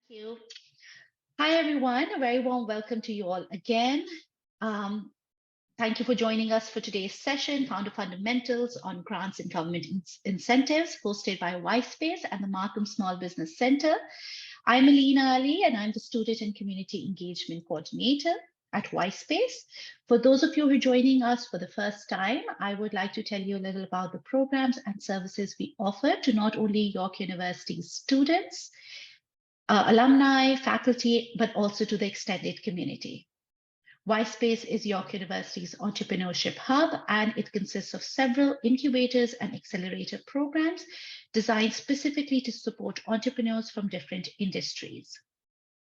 You. Hi, everyone. A very warm welcome to you all again. Um, Thank you for joining us for today's session, Founder Fundamentals on Grants and Government Incentives, hosted by YSpace and the Markham Small Business Center. I'm Alina Ali, and I'm the Student and Community Engagement Coordinator at YSpace. For those of you who are joining us for the first time, I would like to tell you a little about the programs and services we offer to not only York University students, alumni, faculty, but also to the extended community. YSpace is York University's entrepreneurship hub, and it consists of several incubators and accelerator programs designed specifically to support entrepreneurs from different industries.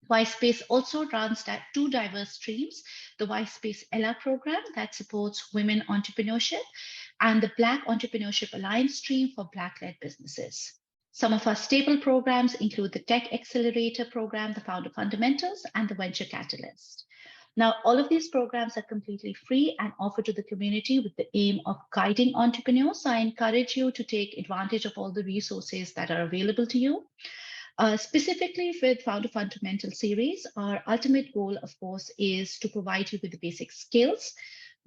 YSpace also runs two diverse streams, the YSpace Ella program that supports women entrepreneurship and the Black Entrepreneurship Alliance stream for Black-led businesses. Some of our staple programs include the Tech Accelerator program, the Founder Fundamentals, and the Venture Catalyst. Now, all of these programs are completely free and offered to the community with the aim of guiding entrepreneurs. So I encourage you to take advantage of all the resources that are available to you. Specifically with Founder Fundamental series, our ultimate goal, of course, is to provide you with the basic skills,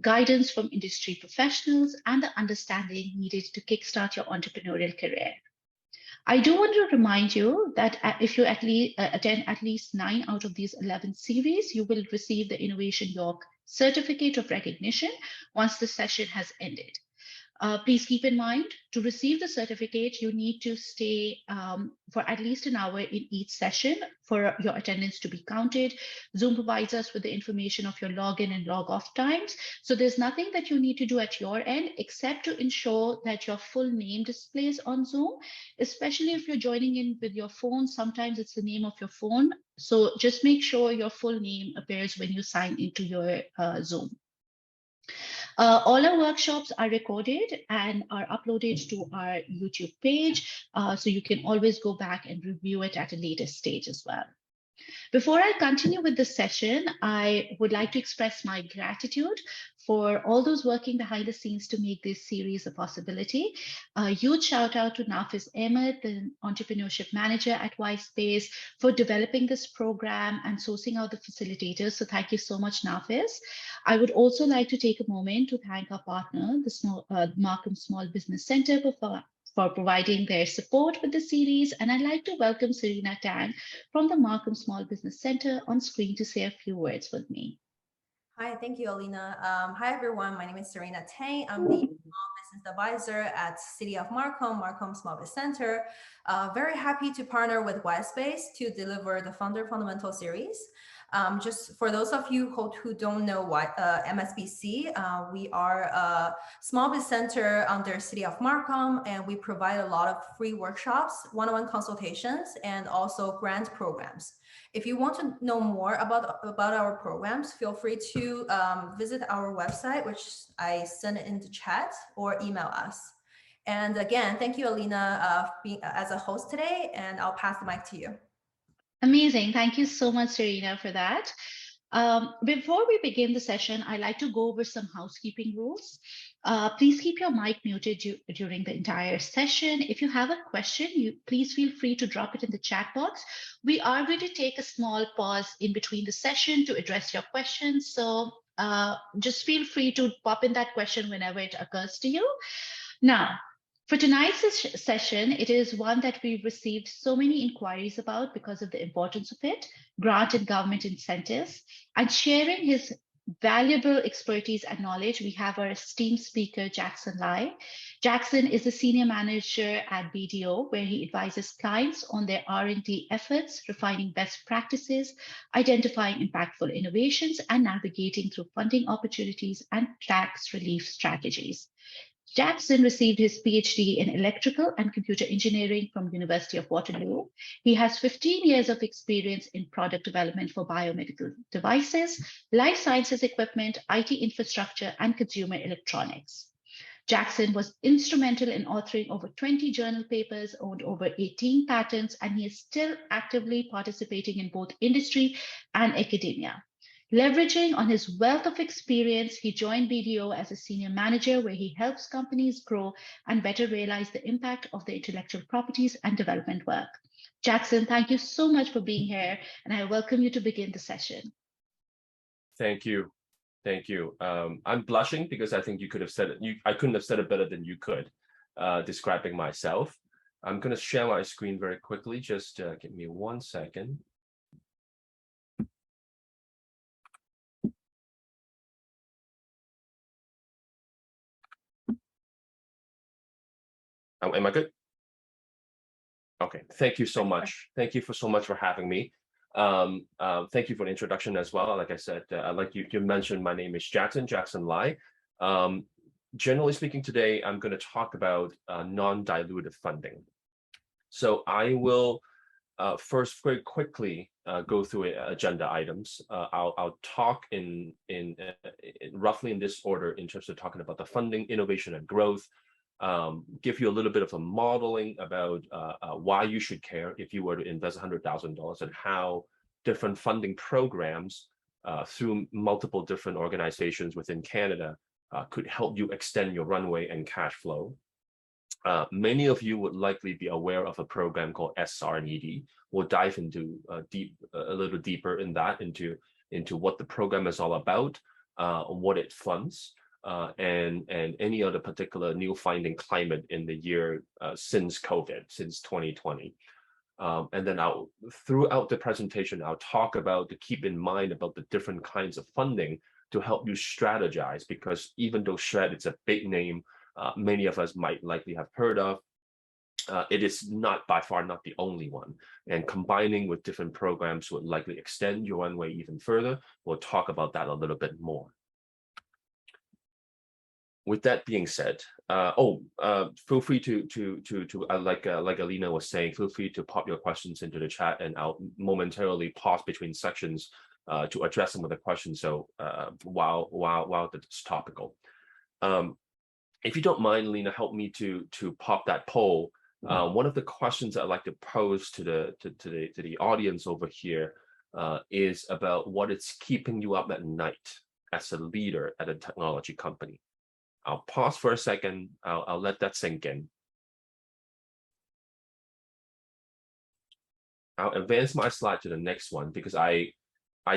guidance from industry professionals, and the understanding needed to kickstart your entrepreneurial career. I do want to remind you that if you attend at least 9 out of these 11 series, you will receive the Innovation York Certificate of Recognition once the session has ended. Please keep in mind, to receive the certificate, you need to stay for at least an hour in each session for your attendance to be counted. Zoom provides us with the information of your login and log off times. So there's nothing that you need to do at your end except to ensure that your full name displays on Zoom, especially if you're joining in with your phone. Sometimes it's the name of your phone. So just make sure your full name appears when you sign into your Zoom. All our workshops are recorded and are uploaded to our YouTube page, so you can always go back and review it at a later stage as well. Before I continue with the session, I would like to express my gratitude for all those working behind the scenes to make this series a possibility. A huge shout out to Nafis Ahmed, the Entrepreneurship Manager at YSpace, for developing this program and sourcing out the facilitators. So thank you so much, Nafis. I would also like to take a moment to thank our partner, the Markham Small Business Center, for providing their support with the series. And I'd like to welcome Serena Tang from the Markham Small Business Center on screen to say a few words with me. Hi, thank you, Alina. Hi, everyone. My name is Serena Tang. I'm the Small Business Advisor at City of Markham Small Business Center. Very happy to partner with YSpace to deliver the Founder Fundamental series. Just for those of you who don't know what MSBC, we are a small business center under City of Markham, and we provide a lot of free workshops, one-on-one consultations, and also grant programs. If you want to know more about our programs, feel free to visit our website, which I sent in the chat, or email us. And again, thank you, Alina, being as a host today, and I'll pass the mic to you. Amazing. Thank you so much, Serena, for that. Before we begin the session, I'd like to go over some housekeeping rules. Please keep your mic muted during the entire session. If you have a question, please feel free to drop it in the chat box. We are going to take a small pause in between the session to address your questions. So just feel free to pop in that question whenever it occurs to you. Now, for tonight's session, it is one that we've received so many inquiries about because of the importance of it, grant and government incentives, and sharing his valuable expertise and knowledge. We have our esteemed speaker, Jackson Lai. Jackson is the senior manager at BDO, where he advises clients on their R&D efforts, refining best practices, identifying impactful innovations, and navigating through funding opportunities and tax relief strategies. Jackson received his PhD in electrical and computer engineering from University of Waterloo. He has 15 years of experience in product development for biomedical devices, life sciences equipment, IT infrastructure, and consumer electronics. Jackson was instrumental in authoring over 20 journal papers, owned over 18 patents, and he is still actively participating in both industry and academia. Leveraging on his wealth of experience, he joined BDO as a senior manager, where he helps companies grow and better realize the impact of their intellectual properties and development work. Jackson, thank you so much for being here, and I welcome you to begin the session. Thank you. Thank you. I'm blushing because I think you could have said it. I couldn't have said it better than you could, describing myself. I'm going to share my screen very quickly. Just give me 1 second. Oh, am I good? Okay. Thank you so much. Thank you so much for having me. Thank you for the introduction as well. Like I said, like you mentioned, my name is Jackson Lai. Generally speaking, today I'm going to talk about non-dilutive funding. So I will first very quickly go through agenda items. I'll talk in roughly in this order in terms of talking about the funding, innovation, and growth. Give you a little bit of a modeling about why you should care if you were to invest $100,000 and how different funding programs through multiple different organizations within Canada could help you extend your runway and cash flow. Many of you would likely be aware of a program called SR&ED. We'll dive into a little deeper in that, into what the program is all about, what it funds, and any other particular new finding climate in the year since COVID, since 2020. And then throughout the presentation, I'll talk about to keep in mind about the different kinds of funding to help you strategize, because even though SHRED is a big name, many of us might likely have heard of, it is not by far not the only one. And combining with different programs would likely extend your runway even further. We'll talk about that a little bit more. With that being said, feel free to like Alina was saying, feel free to pop your questions into the chat, and I'll momentarily pause between sections to address some of the questions. So while it's topical, if you don't mind, Alina, help me to pop that poll. One of the questions I'd like to pose to the audience over here is about what is keeping you up at night as a leader at a technology company. I'll pause for a second. I'll let that sink in. I'll advance my slide to the next one because I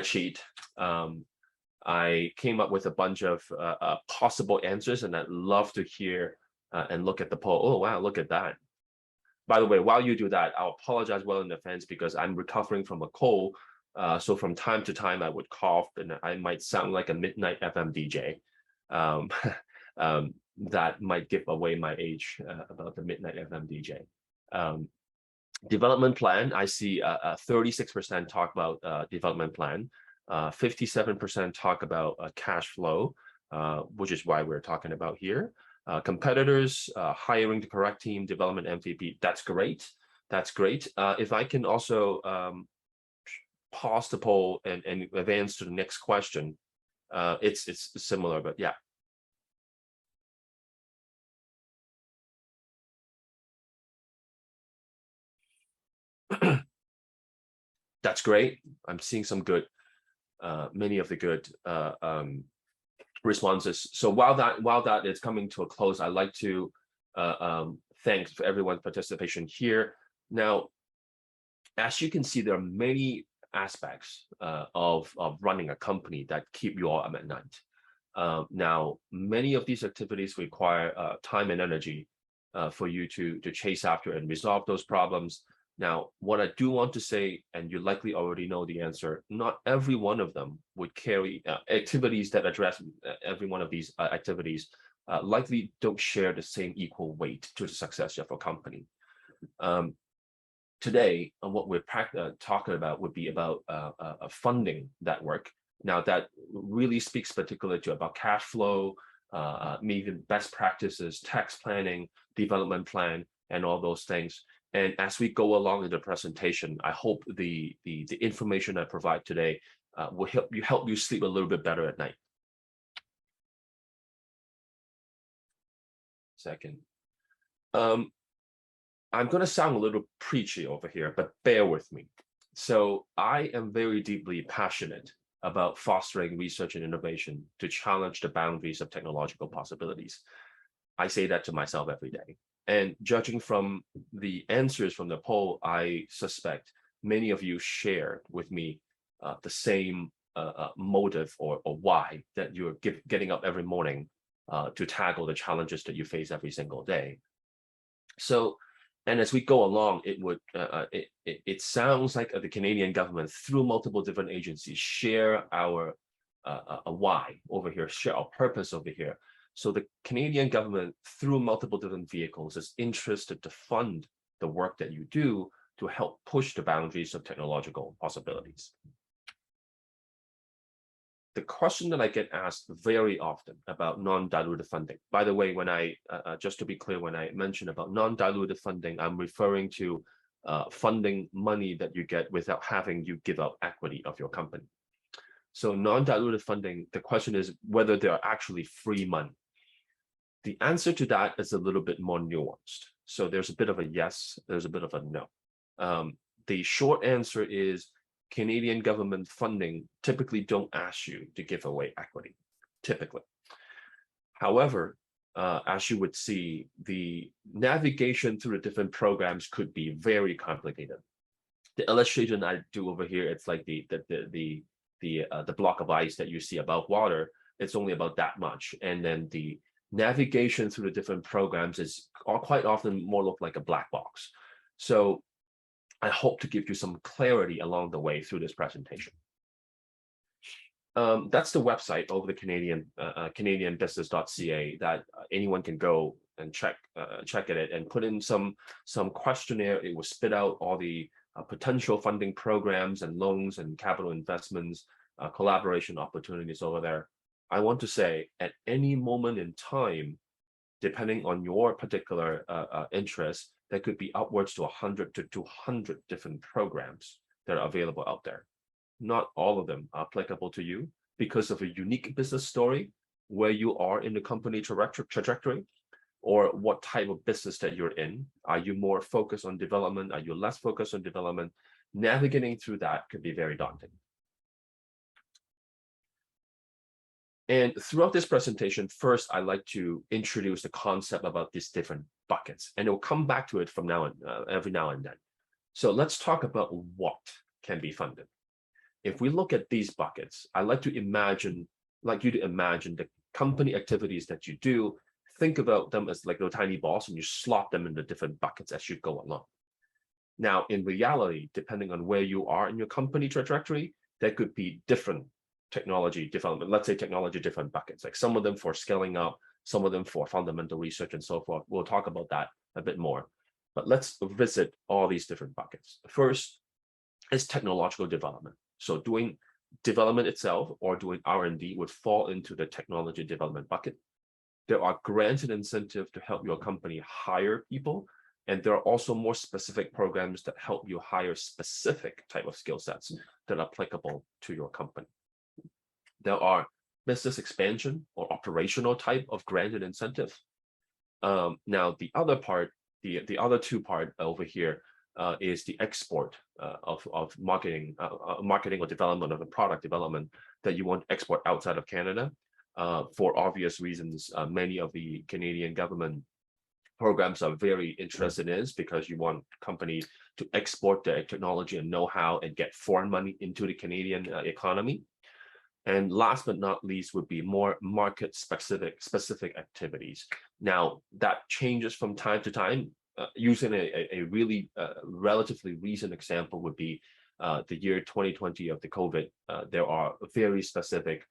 cheat. I came up with a bunch of possible answers, and I'd love to hear and look at the poll. Oh, wow, look at that. By the way, while you do that, I'll apologize well in advance because I'm recovering from a cold. So from time to time, I would cough and I might sound like a midnight FM DJ. That might give away my age about the midnight FM DJ. Development plan, I see 36% talk about development plan, 57% talk about cash flow, which is why we're talking about here. Competitors, hiring the correct team, development MVP, that's great. That's great. If I can also pause the poll and advance to the next question, it's similar, but yeah. That's great. I'm seeing some good, many of the good responses. So while that is coming to a close, I'd like to thank for everyone's participation here. Now, as you can see, there are many aspects of running a company that keep you all up at night. Now, many of these activities require time and energy for you to chase after and resolve those problems. Now, what I do want to say, and you likely already know the answer, not every one of them would carry activities that address every one of these activities likely don't share the same equal weight to the success of a company. Today, what we're talking about would be about funding that work. Now, that really speaks particularly to about cash flow, maybe best practices, tax planning, development plan, and all those things. And as we go along in the presentation, I hope the information I provide today will help you sleep a little bit better at night. Second. I'm going to sound a little preachy over here, but bear with me. So I am very deeply passionate about fostering research and innovation to challenge the boundaries of technological possibilities. I say that to myself every day. And judging from the answers from the poll, I suspect many of you share with me the same motive or why that you're getting up every morning to tackle the challenges that you face every single day. So, and as we go along, it sounds like the Canadian government, through multiple different agencies, share our why over here, share our purpose over here. So the Canadian government, through multiple different vehicles, is interested to fund the work that you do to help push the boundaries of technological possibilities. The question that I get asked very often about non-dilutive funding, by the way, when I, just to be clear, when I mention about non-dilutive funding, I'm referring to funding money that you get without having you give up equity of your company. So non-dilutive funding, the question is whether they are actually free money. The answer to that is a little bit more nuanced. So there's a bit of a yes, there's a bit of a no. The short answer is Canadian government funding typically don't ask you to give away equity, typically. However, as you would see, the navigation through the different programs could be very complicated. The illustration I do over here, it's like the block of ice that you see above water. It's only about that much, and then the navigation through the different programs is quite often more look like a black box. So I hope to give you some clarity along the way through this presentation. That's the website over the canadianbusiness.ca that anyone can go and check it and put in some questionnaire. It will spit out all the potential funding programs and loans and capital investments, collaboration opportunities over there. I want to say at any moment in time, depending on your particular interest, there could be upwards to 100 to 200 different programs that are available out there. Not all of them are applicable to you because of a unique business story, where you are in the company trajectory, or what type of business that you're in. Are you more focused on development? Are you less focused on development? Navigating through that could be very daunting. And throughout this presentation, first, I'd like to introduce the concept about these different buckets, and we'll come back to it from now on, every now and then. So let's talk about what can be funded. If we look at these buckets, I'd like you to imagine the company activities that you do. Think about them as like little tiny balls, and you slot them into different buckets as you go along. Now, in reality, depending on where you are in your company trajectory, there could be different technology development, let's say technology different buckets, like some of them for scaling up, some of them for fundamental research and so forth. We'll talk about that a bit more, but let's visit all these different buckets. First is technological development. So doing development itself or doing R&D would fall into the technology development bucket. There are grants and incentives to help your company hire people, and there are also more specific programs that help you hire specific type of skill sets that are applicable to your company. There are business expansion or operational type of grant and incentive. Now, the other part, the other two part over here is the export of marketing or development of a product development that you want to export outside of Canada. For obvious reasons, many of the Canadian government programs are very interested in this, because you want companies to export their technology and know-how and get foreign money into the Canadian economy. And last but not least would be more market specific activities. Now, that changes from time to time. Using a really relatively recent example would be the year 2020 of the COVID. There are very specific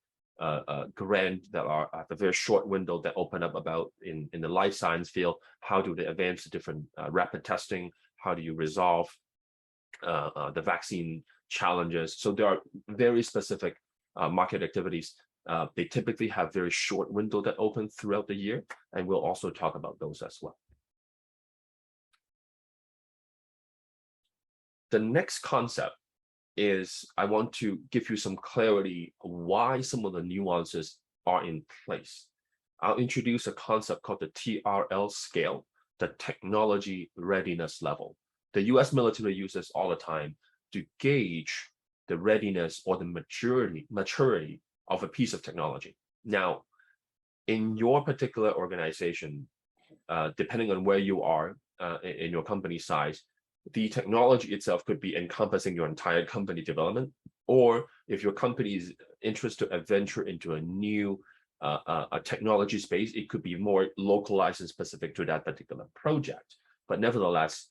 grants that are at a very short window that open up about in the life science field. How do they advance the different rapid testing? How do you resolve the vaccine challenges? So there are very specific market activities. They typically have very short window that open throughout the year, and we'll also talk about those as well. The next concept is I want to give you some clarity why some of the nuances are in place. I'll introduce a concept called the TRL scale, the technology readiness level. The US military uses all the time to gauge the readiness or the maturity of a piece of technology. Now, in your particular organization, depending on where you are in your company size, the technology itself could be encompassing your entire company development, or if your company is interested to venture into a new a technology space, it could be more localized and specific to that particular project. But nevertheless,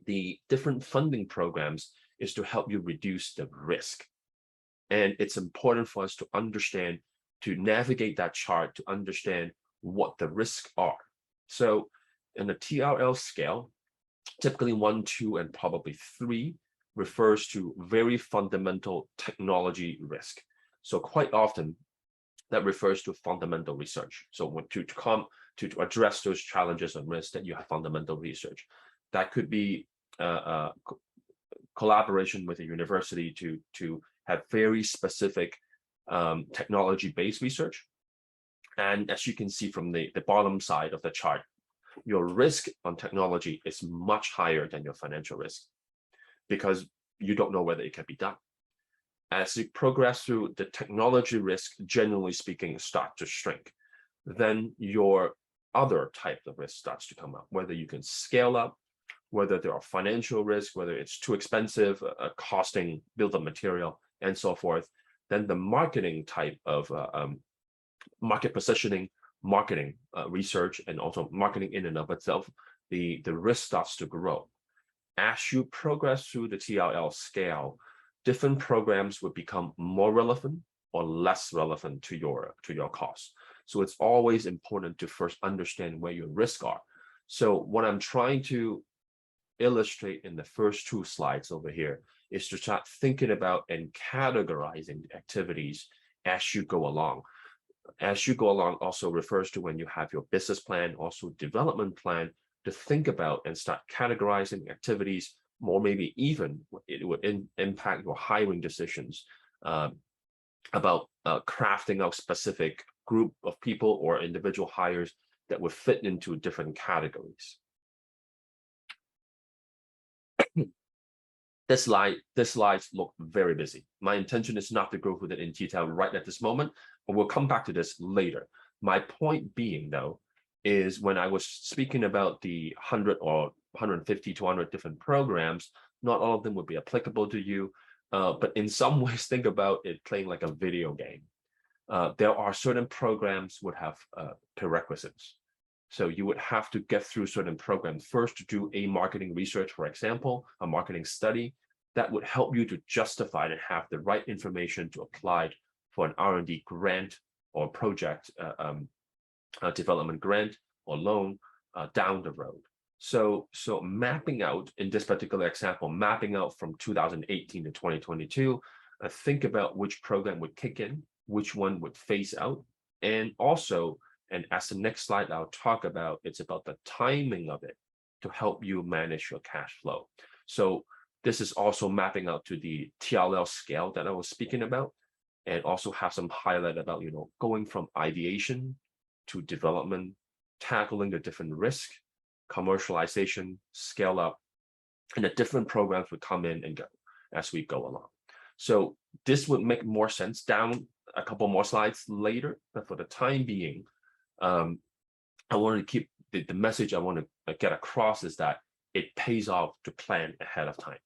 the different funding programs is to help you reduce the risk. And it's important for us to understand, to navigate that chart, to understand what the risks are. So in the TRL scale, typically 1, 2, and probably 3 refers to very fundamental technology risk. So quite often that refers to fundamental research. So to address those challenges and risks, that you have fundamental research. That could be collaboration with a university to have very specific technology-based research. And as you can see from the bottom side of the chart, your risk on technology is much higher than your financial risk, because you don't know whether it can be done. As you progress through, the technology risk, generally speaking, start to shrink. Then your other type of risk starts to come up, whether you can scale up, whether there are financial risks, whether it's too expensive, costing bill of material, and so forth. Then the marketing type of market positioning, marketing research, and also marketing in and of itself, the risk starts to grow. As you progress through the TRL scale, different programs will become more relevant or less relevant to your costs. So it's always important to first understand where your risks are. So what I'm trying to illustrate in the first 2 slides over here is to start thinking about and categorizing the activities as you go along. As you go along also refers to when you have your business plan, also development plan, to think about and start categorizing activities, or maybe even it would impact your hiring decisions about crafting out specific group of people or individual hires that would fit into different categories. This slides look very busy. My intention is not to go through that in detail right at this moment, but we'll come back to this later. My point being, though, is when I was speaking about the 100 or 150, 200 different programs, not all of them would be applicable to you, but in some ways, think about it playing like a video game. There are certain programs would have prerequisites. So you would have to get through certain programs first to do a marketing research, for example, a marketing study that would help you to justify and have the right information to apply for an R&D grant or project development grant or loan down the road. So mapping out, in this particular example, mapping out from 2018 to 2022, think about which program would kick in, which one would phase out, and also, and as the next slide I'll talk about, it's about the timing of it to help you manage your cash flow. So this is also mapping out to the TRL scale that I was speaking about, and also have some highlight about, going from ideation to development, tackling the different risk, commercialization, scale up, and the different programs would come in and go as we go along. So this would make more sense down a couple more slides later, but for the time being, I want to keep the message I want to get across is that it pays off to plan ahead of time.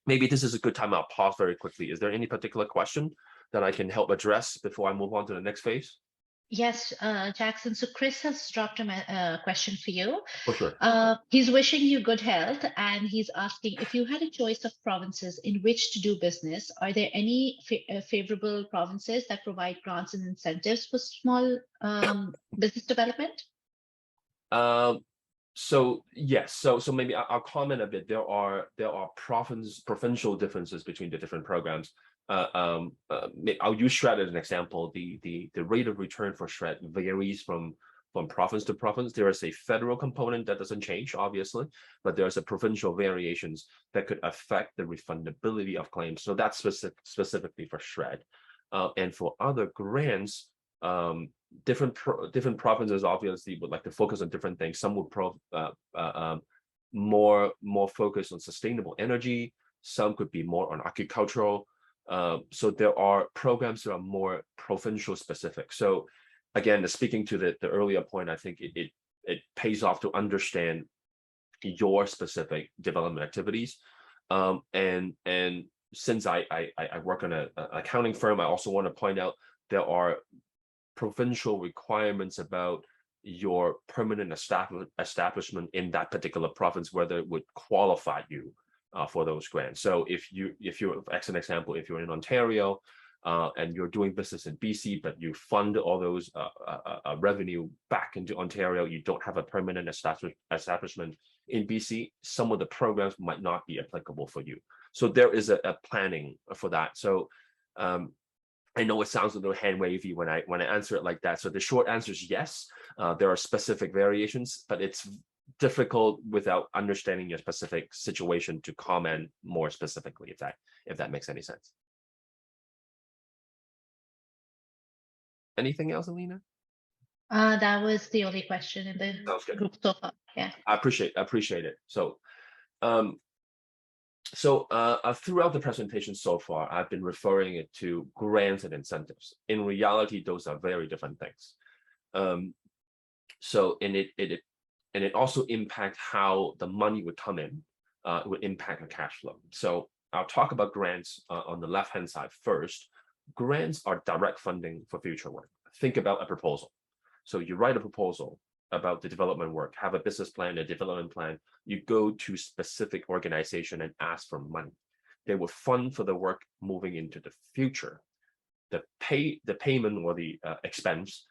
Maybe this is a good time. I'll pause very quickly. Is there any particular question that I can help address before I move on to the next phase? Yes, Jackson. So Chris has dropped a question for you. For sure. He's wishing you good health, and he's asking, if you had a choice of provinces in which to do business, are there any favorable provinces that provide grants and incentives for small business development? So yes, so maybe I'll comment a bit. There are provincial differences between the different programs. I'll use SHRED as an example. The rate of return for SHRED varies from province to province. There is a federal component that doesn't change, obviously, but there's a provincial variations that could affect the refundability of claims. So that's specifically for SHRED. And for other grants, different provinces obviously would like to focus on different things. Some would more focused on sustainable energy. Some could be more on agricultural. So there are programs that are more provincial specific. So again, speaking to the earlier point, I think it pays off to understand your specific development activities. And since I work on an accounting firm, I also want to point out there are provincial requirements about your permanent establishment in that particular province, whether it would qualify you for those grants. So if you're, as an example, if you're in Ontario and you're doing business in BC, but you fund all those revenue back into Ontario, you don't have a permanent establishment in BC, some of the programs might not be applicable for you. So there is a planning for that. So I know it sounds a little hand wavy when I answer it like that. So the short answer is yes. There are specific variations, but it's difficult without understanding your specific situation to comment more specifically, if that makes any sense. Anything else, Alina? That was the only question in the group so far. Yeah. I appreciate it. So throughout the presentation so far, I've been referring it to grants and incentives. In reality, those are very different things. So it also impacts how the money would come in, would impact the cash flow. So I'll talk about grants on the left-hand side first. Grants are direct funding for future work. Think about a proposal. So you write a proposal about the development work, have a business plan, a development plan. You go to specific organization and ask for money. They will fund for the work moving into the future. The payment or the expense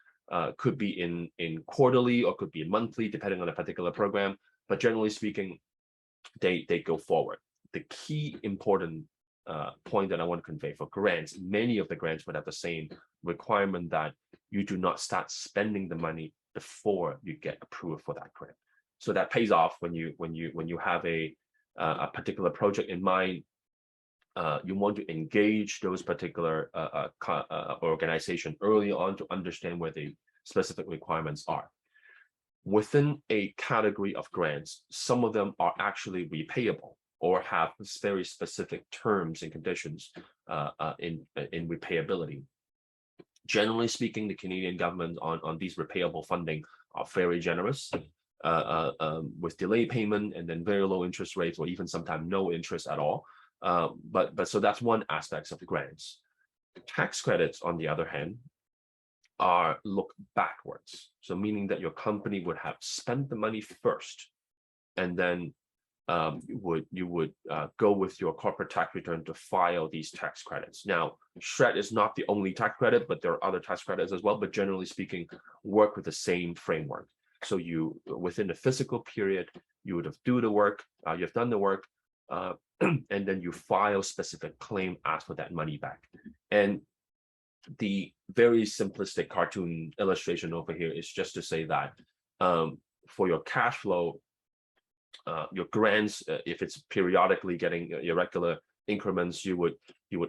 could be in quarterly or could be monthly, depending on a particular program. But generally speaking, they go forward. The key important point that I want to convey for grants, many of the grants would have the same requirement that you do not start spending the money before you get approved for that grant. So that pays off when you have a particular project in mind. You want to engage those particular organization early on to understand where the specific requirements are. Within a category of grants, some of them are actually repayable or have very specific terms and conditions in repayability. Generally speaking, the Canadian government on these repayable funding are very generous with delayed payment and then very low interest rates or even sometimes no interest at all. But so that's one aspect of the grants. Tax credits, on the other hand, are look backwards. So meaning that your company would have spent the money first, and then you would go with your corporate tax return to file these tax credits. Now, SHRED is not the only tax credit, but there are other tax credits as well. But generally speaking, work with the same framework. So you, within the fiscal period, you would have do the work, you've done the work, and then you file specific claim, ask for that money back. And the very simplistic cartoon illustration over here is just to say that for your cash flow, your grants, if it's periodically getting irregular increments, you would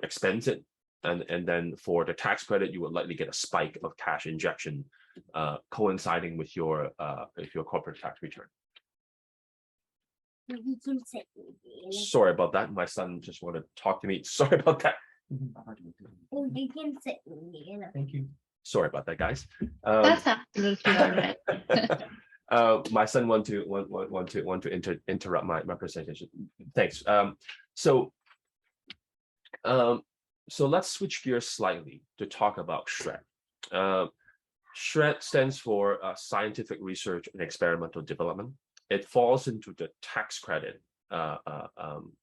expense it, and then for the tax credit, you would likely get a spike of cash injection coinciding with your corporate tax return. Sorry about that. My son just wanted to talk to me. Sorry about that. Thank you. Sorry about that, guys. That's absolutely all right. My son want to interrupt my presentation. Thanks. So let's switch gears slightly to talk about SHRED. SHRED stands for Scientific Research and Experimental Development. It falls into the tax credit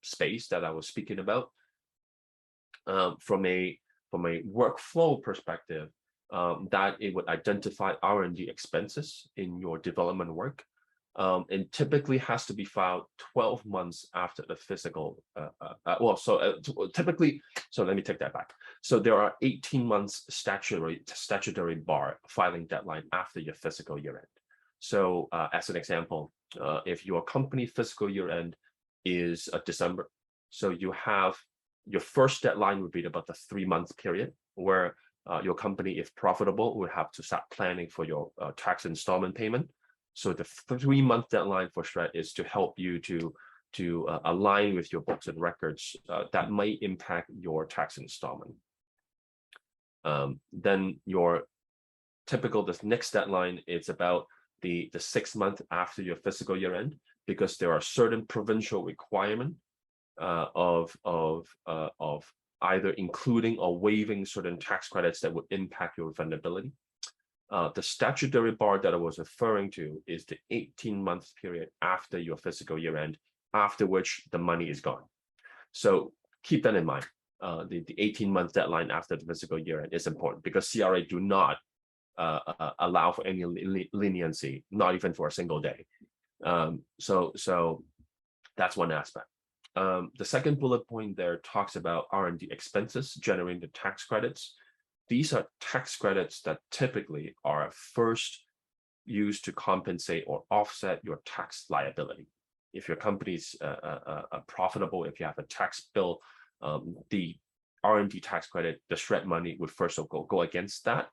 space that I was speaking about. From a workflow perspective, that it would identify R&D expenses in your development work, and typically has to be filed 12 months after the fiscal. Typically, so let me take that back. So there are 18 months statutory bar filing deadline after your fiscal year end. So as an example, if your company fiscal year end is December, so you have your first deadline would be about the 3-month period where your company, if profitable, would have to start planning for your tax installment payment. So the 3-month deadline for SHRED is to help you to align with your books and records that might impact your tax installment. Then your typical, this next deadline, it's about the 6 month after your fiscal year end, because there are certain provincial requirements of either including or waiving certain tax credits that would impact your refundability. The statutory bar that I was referring to is the 18-month period after your fiscal year end, after which the money is gone. So keep that in mind. The 18-month deadline after the fiscal year end is important, because CRA do not allow for any leniency, not even for a single day. So that's one aspect. The second bullet point there talks about R&D expenses generating the tax credits. These are tax credits that typically are first used to compensate or offset your tax liability. If your company's profitable, if you have a tax bill, the R&D tax credit, the SHRED money would first go against that.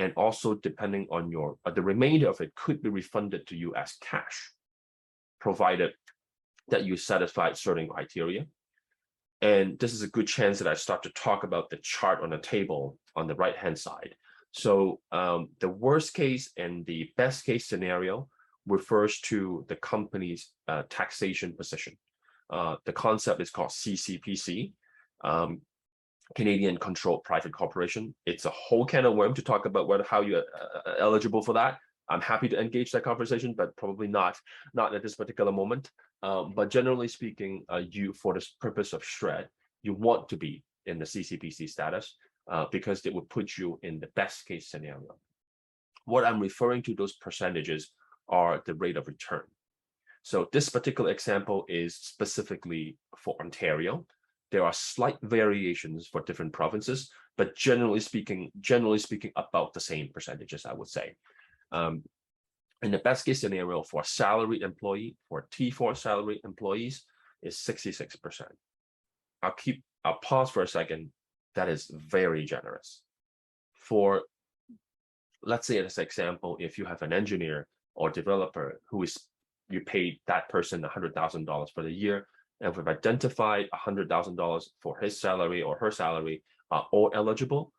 And also, depending on your the remainder of it could be refunded to you as cash, provided that you satisfied certain criteria. And this is a good chance that I start to talk about the chart on the table on the right-hand side. So the worst case and the best case scenario refers to the company's taxation position. The concept is called CCPC, Canadian Controlled Private Corporation. It's a whole can of worms to talk about how you're eligible for that. I'm happy to engage that conversation, but probably not at this particular moment. But generally speaking, you, for the purpose of SHRED, you want to be in the CCPC status because it would put you in the best case scenario. What I'm referring to, those percentages, are the rate of return. So this particular example is specifically for Ontario. There are slight variations for different provinces, but generally speaking, about the same percentages, I would say. In the best case scenario for a salaried employee, for T4 salaried employees, is 66%. I'll pause for a second. That is very generous. For, let's say as an example, if you have an engineer or developer who is, you paid that person $100,000 for the year, and we've identified $100,000 for his salary or her salary are all eligible,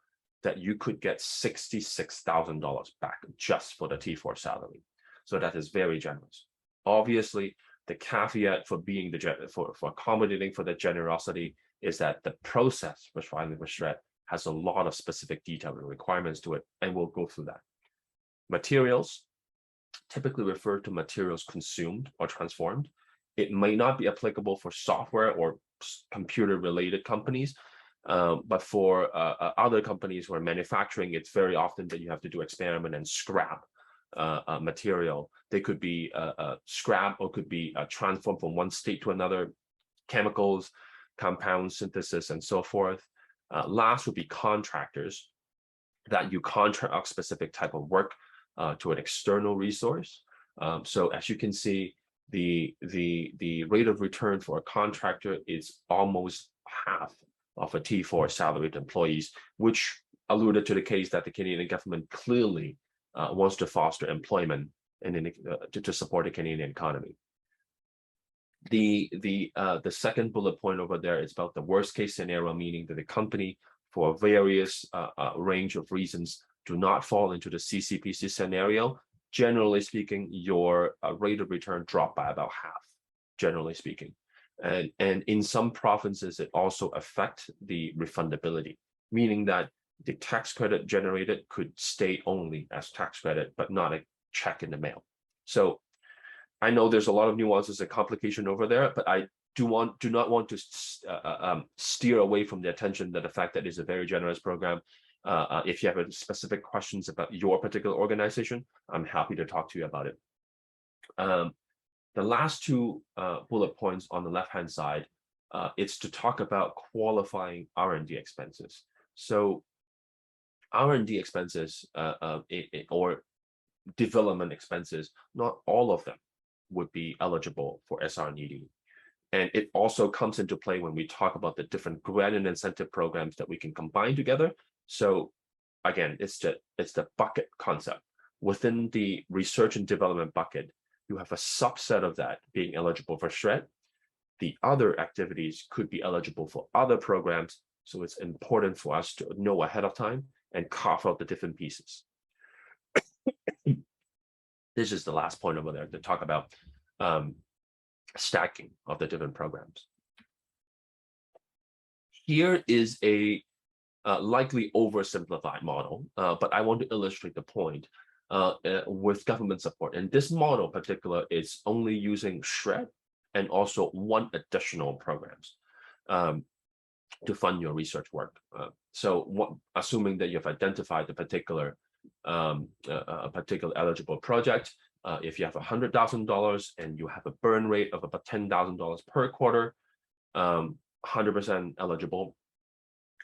that you could get $66,000 back just for the T4 salary. So that is very generous. Obviously, the caveat for being for accommodating for the generosity is that the process for filing for SHRED has a lot of specific detail and requirements to it, and we'll go through that. Materials typically refer to materials consumed or transformed. It may not be applicable for software or computer-related companies, but for other companies who are manufacturing, it's very often that you have to do experiment and scrap material. They could be scrap or could be transformed from one state to another, chemicals, compound synthesis, and so forth. Last would be contractors, that you contract a specific type of work to an external resource. So as you can see, the rate of return for a contractor is almost half of a T4 salaried employees, which alluded to the case that the Canadian government clearly wants to foster employment and to support the Canadian economy. The second bullet point over there is about the worst case scenario, meaning that the company, for various range of reasons, do not fall into the CCPC scenario. Generally speaking, your rate of return dropped by about half, generally speaking. And in some provinces, it also affects the refundability, meaning that the tax credit generated could stay only as tax credit, but not a check in the mail. So I know there's a lot of nuances and complication over there, but I do not want to steer away from the attention that the fact that it's a very generous program. If you have specific questions about your particular organization, I'm happy to talk to you about it. The last two bullet points on the left-hand side, it's to talk about qualifying R&D expenses. So R&D expenses or development expenses, not all of them would be eligible for SR&ED. And it also comes into play when we talk about the different grant and incentive programs that we can combine together. So again, it's the bucket concept. within the research and development bucket, you have a subset of that being eligible for SHRED. The other activities could be eligible for other programs. So it's important for us to know ahead of time and carve out the different pieces. This is the last point over there to talk about stacking of the different programs. Here is a likely oversimplified model, but I want to illustrate the point with government support. And this model in particular is only using SHRED and also one additional programs to fund your research work. Assuming that you've identified a particular eligible project, if you have $100,000 and you have a burn rate of about $10,000 per quarter, 100% eligible.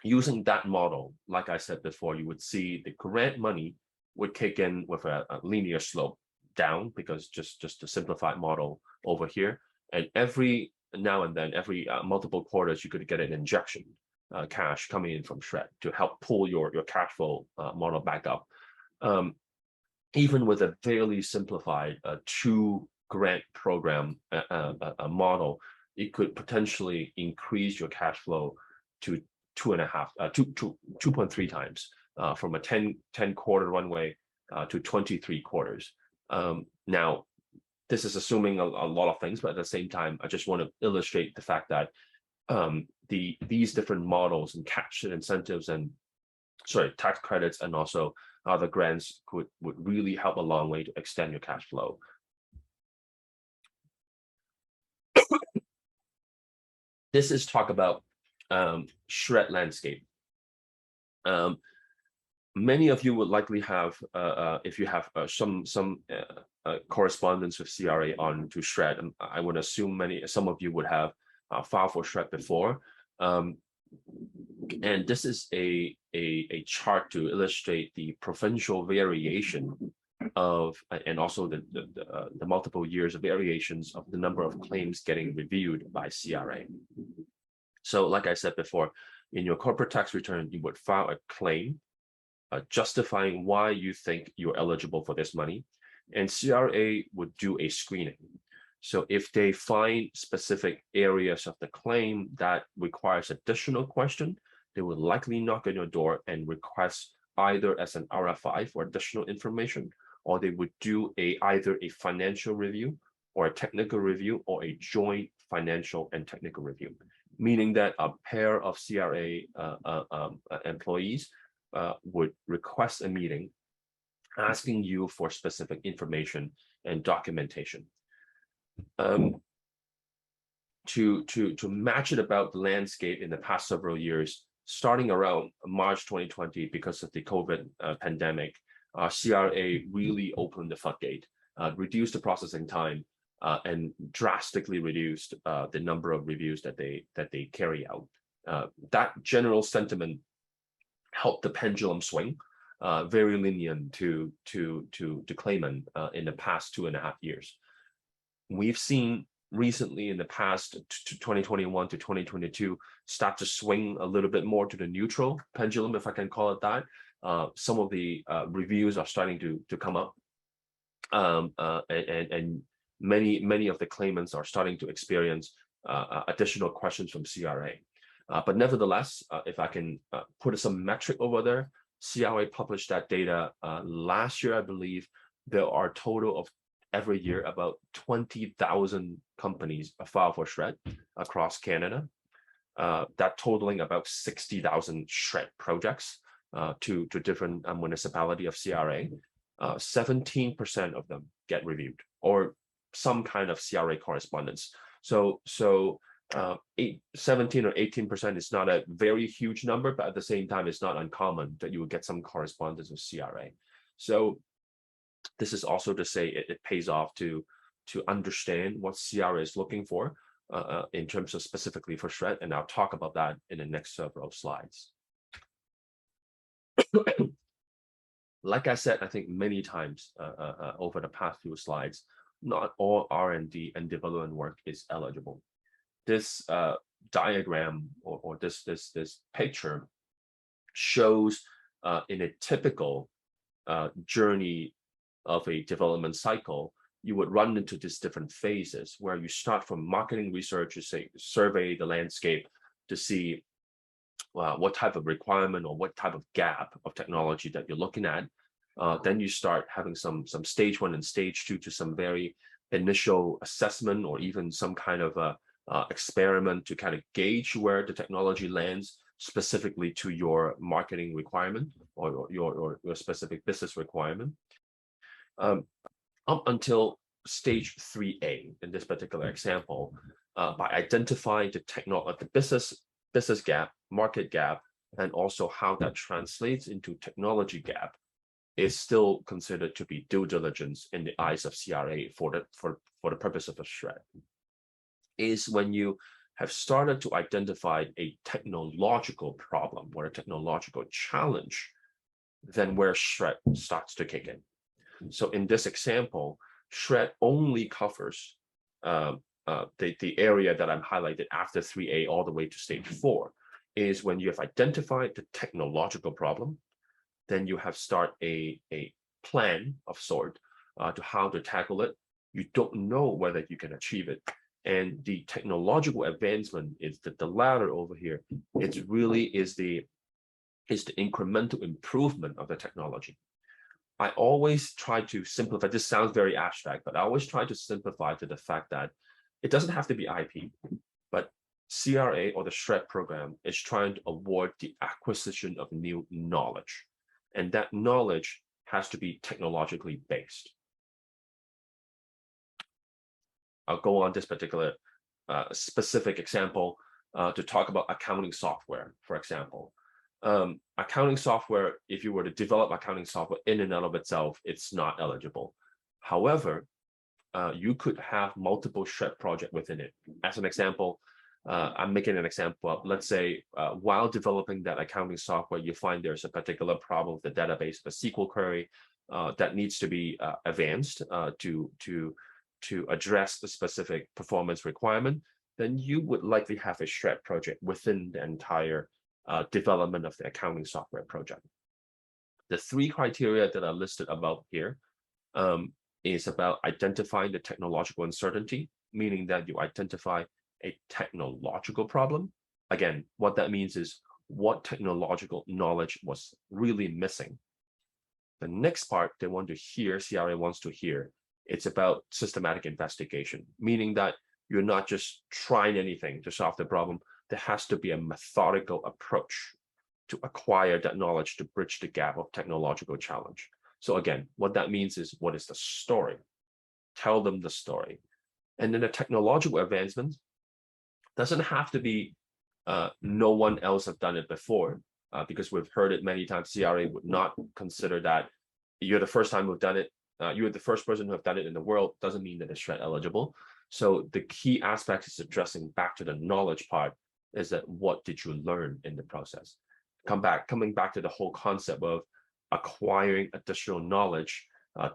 Using that model, like I said before, you would see the grant money would kick in with a linear slope down, because just a simplified model over here. And every now and then, every multiple quarters, you could get an injection, cash coming in from SHRED to help pull your cash flow model back up. Even with a fairly simplified 2-grant program model, it could potentially increase your cash flow to 2.3 times, from a 10 quarter runway to 23 quarters. Now, this is assuming a lot of things, but at the same time, I just want to illustrate the fact that these different models and cash incentives and tax credits and also other grants would really help a long way to extend your cash flow. This is talk about SHRED landscape. Many of you would likely have, if you have some correspondence with CRA on to SHRED, and I would assume some of you would have filed for SHRED before. And this is a chart to illustrate the provincial variation of, and also the multiple years of variations of the number of claims getting reviewed by CRA. So like I said before, in your corporate tax return, you would file a claim justifying why you think you're eligible for this money, and CRA would do a screening. So if they find specific areas of the claim that requires additional question, they will likely knock on your door and request either as an RFI for additional information, or they would do either a financial review or a technical review or a joint financial and technical review, meaning that a pair of CRA employees would request a meeting asking you for specific information and documentation. To match it about the landscape in the past several years, starting around March 2020, because of the COVID pandemic, CRA really opened the floodgate, reduced the processing time, and drastically reduced the number of reviews that they carry out. That general sentiment helped the pendulum swing very lenient to claimant in the past 2.5 years. We've seen recently in the past 2021 to 2022 start to swing a little bit more to the neutral pendulum, if I can call it that. Some of the reviews are starting to come up, and many of the claimants are starting to experience additional questions from CRA. But nevertheless, if I can put some metric over there, CRA published that data last year, I believe. There are a total of every year about 20,000 companies file for SHRED across Canada, that totaling about 60,000 SHRED projects to different municipality of CRA. 17% of them get reviewed or some kind of CRA correspondence. So 17 or 18% is not a very huge number, but at the same time, it's not uncommon that you would get some correspondence with CRA. So this is also to say it pays off to understand what CRA is looking for in terms of specifically for SHRED, and I'll talk about that in the next several slides. Like I said, I think many times over the past few slides, not all R&D and development work is eligible. This diagram or this picture shows in a typical journey of a development cycle, you would run into these different phases where you start from marketing research, you say survey the landscape to see what type of requirement or what type of gap of technology that you're looking at. Then you start having some stage 1 and stage 2 to some very initial assessment or even some kind of experiment to kind of gauge where the technology lands specifically to your marketing requirement or your specific business requirement. Up until stage 3A in this particular example, by identifying the business gap, market gap, and also how that translates into technology gap, is still considered to be due diligence in the eyes of CRA for the purpose of a SHRED. Is when you have started to identify a technological problem or a technological challenge, then where SHRED starts to kick in. So in this example, SHRED only covers the area that I'm highlighted after 3A all the way to stage 4, is when you have identified the technological problem, then you have start a plan of sort to how to tackle it. You don't know whether you can achieve it. And the technological advancement is that the ladder over here, it's really is the incremental improvement of the technology. I always try to simplify, this sounds very abstract, but I always try to simplify to the fact that it doesn't have to be IP, but CRA or the SHRED program is trying to avoid the acquisition of new knowledge. And that knowledge has to be technologically based. I'll go on this particular specific example to talk about accounting software, for example. Accounting software, if you were to develop accounting software in and of itself, it's not eligible. However, you could have multiple SHRED projects within it. As an example, I'm making an example. Let's say while developing that accounting software, you find there's a particular problem with the database of a SQL query that needs to be advanced to address the specific performance requirement. Then you would likely have a SHRED project within the entire development of the accounting software project. The 3 criteria that are listed above here is about identifying the technological uncertainty, meaning that you identify a technological problem. Again, what that means is what technological knowledge was really missing. The next part they want to hear, CRA wants to hear, it's about systematic investigation, meaning that you're not just trying anything to solve the problem. There has to be a methodical approach to acquire that knowledge to bridge the gap of technological challenge. So again, what that means is, what is the story? Tell them the story. And then the technological advancement doesn't have to be no one else have done it before, because we've heard it many times. CRA would not consider that you're the first time we've done it. You're the first person who have done it in the world, doesn't mean that it's SHRED eligible. So the key aspect is addressing back to the knowledge part, is that what did you learn in the process? Coming back to the whole concept of acquiring additional knowledge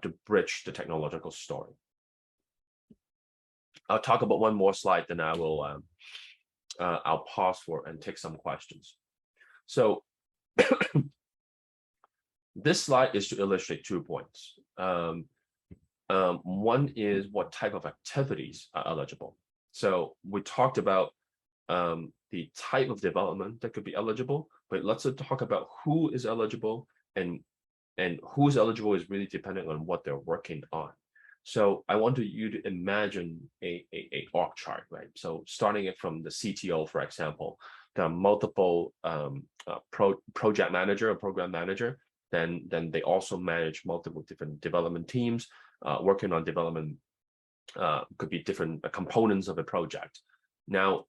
to bridge the technological story. I'll talk about one more slide, then I will I'll pause for and take some questions. So this slide is to illustrate 2 points. One is what type of activities are eligible. So we talked about the type of development that could be eligible, but let's talk about who is eligible, and who's eligible is really dependent on what they're working on. So I want you to imagine a org chart, right? So starting it from the CTO, for example, there are multiple project manager or program manager. Then they also manage multiple different development teams working on development. Could be different components of a project. Now,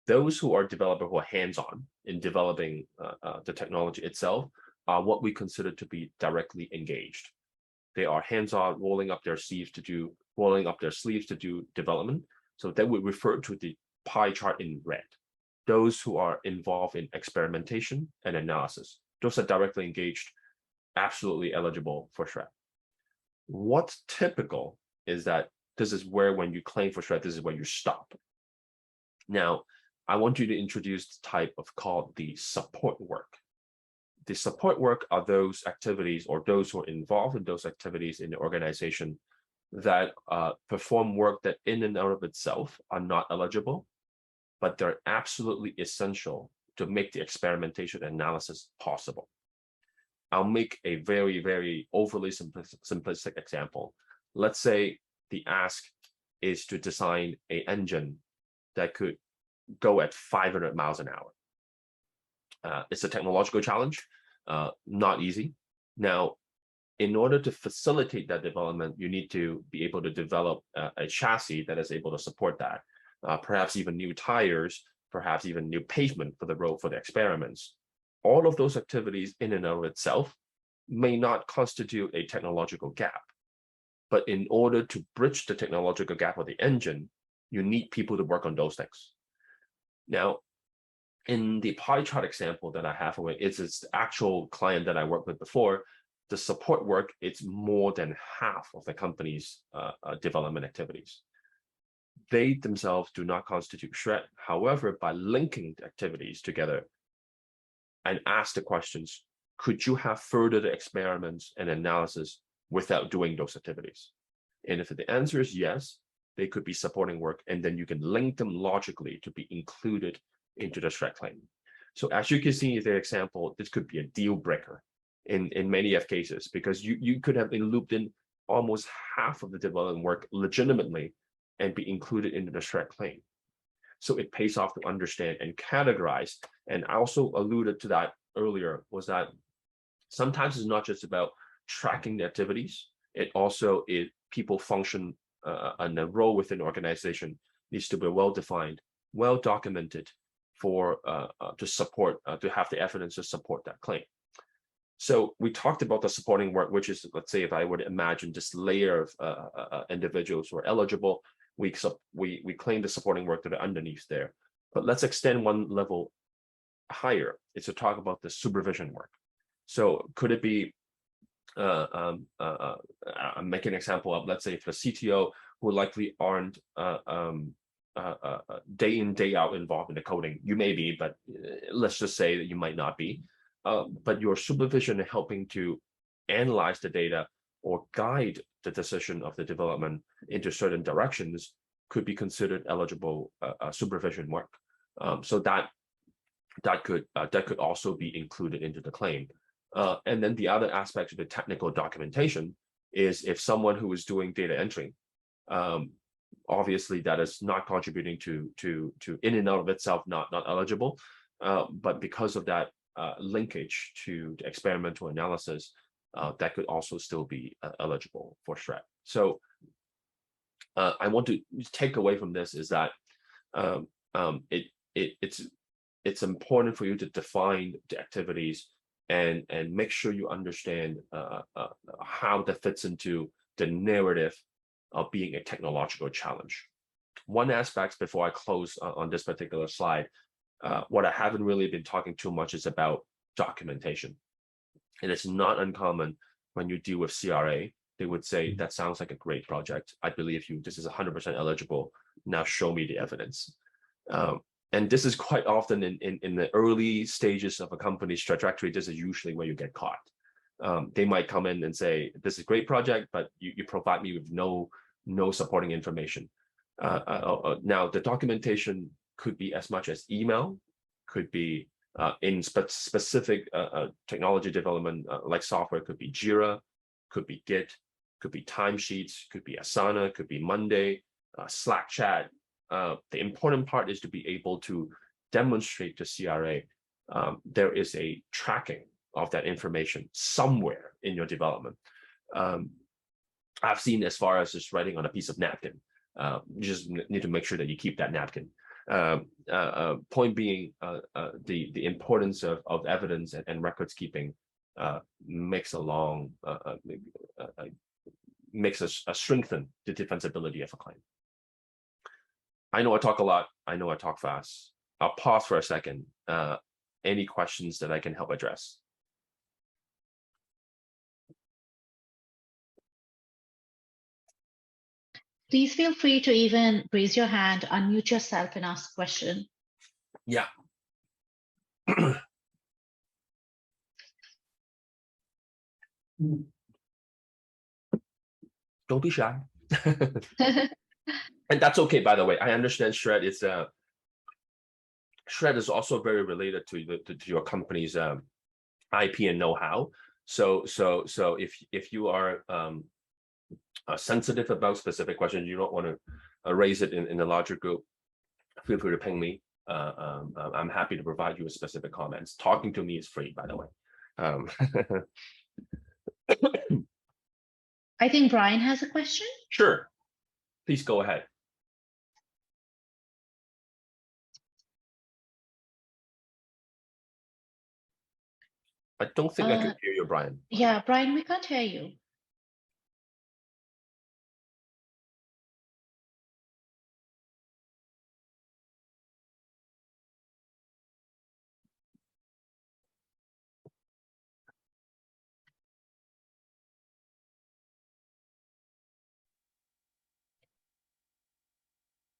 those who are developers who are hands-on in developing the technology itself are what we consider to be directly engaged. They are hands-on, rolling up their sleeves to do development. So that would refer to the pie chart in red. Those who are involved in experimentation and analysis, those are directly engaged, absolutely eligible for SHRED. What's typical is that this is where, when you claim for SHRED, this is where you stop. Now, I want you to introduce the type of called the support work. The support work are those activities or those who are involved in those activities in the organization that perform work that in and out of itself are not eligible, but they're absolutely essential to make the experimentation analysis possible. I'll make a very, very overly simplistic example. Let's say the ask is to design an engine that could go at 500 miles an hour. It's a technological challenge, not easy. Now, in order to facilitate that development, you need to be able to develop a chassis that is able to support that. Perhaps even new tires, perhaps even new pavement for the road for the experiments. All of those activities in and of itself may not constitute a technological gap. But in order to bridge the technological gap of the engine, you need people to work on those things. Now, in the pie chart example that I have, it's the actual client that I worked with before, the support work, it's more than half of the company's development activities. They themselves do not constitute shred. However, by linking the activities together and ask the questions, could you have further the experiments and analysis without doing those activities? And if the answer is yes, they could be supporting work, and then you can link them logically to be included into the shred claim. So as you can see in the example, this could be a deal breaker in many of cases, because you could have been looped in almost half of the development work legitimately and be included into the shred claim. So it pays off to understand and categorize. And I also alluded to that earlier, was that sometimes it's not just about tracking the activities. It also is people function and a role within the organization needs to be well-defined, well-documented for to support, to have the evidence to support that claim. So we talked about the supporting work, which is, let's say, if I would imagine this layer of individuals who are eligible, we claim the supporting work that are underneath there. But let's extend one level higher. It's to talk about the supervision work. So could it be, I'm making an example of, let's say, if a CTO who likely aren't day in, day out involved in the coding, you may be, but let's just say that you might not be. But your supervision and helping to analyze the data or guide the decision of the development into certain directions could be considered eligible supervision work. So that could also be included into the claim. And then the other aspect of the technical documentation is if someone who is doing data entry, obviously that is not contributing to in and out of itself not eligible, but because of that linkage to the experimental analysis, that could also still be eligible for shred. So I want to take away from this is that it's important for you to define the activities and make sure you understand how that fits into the narrative of being a technological challenge. One aspect before I close on this particular slide, what I haven't really been talking too much is about documentation. And it's not uncommon when you deal with CRA, they would say, that sounds like a great project. I believe you, this is 100% eligible. Now show me the evidence. And this is quite often in the early stages of a company's trajectory, this is usually where you get caught. They might come in and say, this is a great project, but you provide me with no supporting information. Now, the documentation could be as much as email, could be in specific technology development, like software, could be Jira, could be Git, could be timesheets, could be Asana, could be Monday, Slack chat. The important part is to be able to demonstrate to CRA there is a tracking of that information somewhere in your development. I've seen as far as just writing on a piece of napkin. You just need to make sure that you keep that napkin. Point being, the importance of evidence and records keeping makes us strengthen the defensibility of a claim. I know I talk a lot. I know I talk fast. I'll pause for a second. Any questions that I can help address? Please feel free to even raise your hand, unmute yourself and ask a question. Yeah. Don't be shy. And that's okay, by the way. I understand Shred is also very related to your company's IP and know-how. So if you are sensitive about specific questions, you don't want to raise it in a larger group, feel free to ping me. I'm happy to provide you with specific comments. Talking to me is free, by the way. I think Brian has a question. Sure, please go ahead. I don't think I can hear you, Brian. Yeah, Brian, we can't hear you.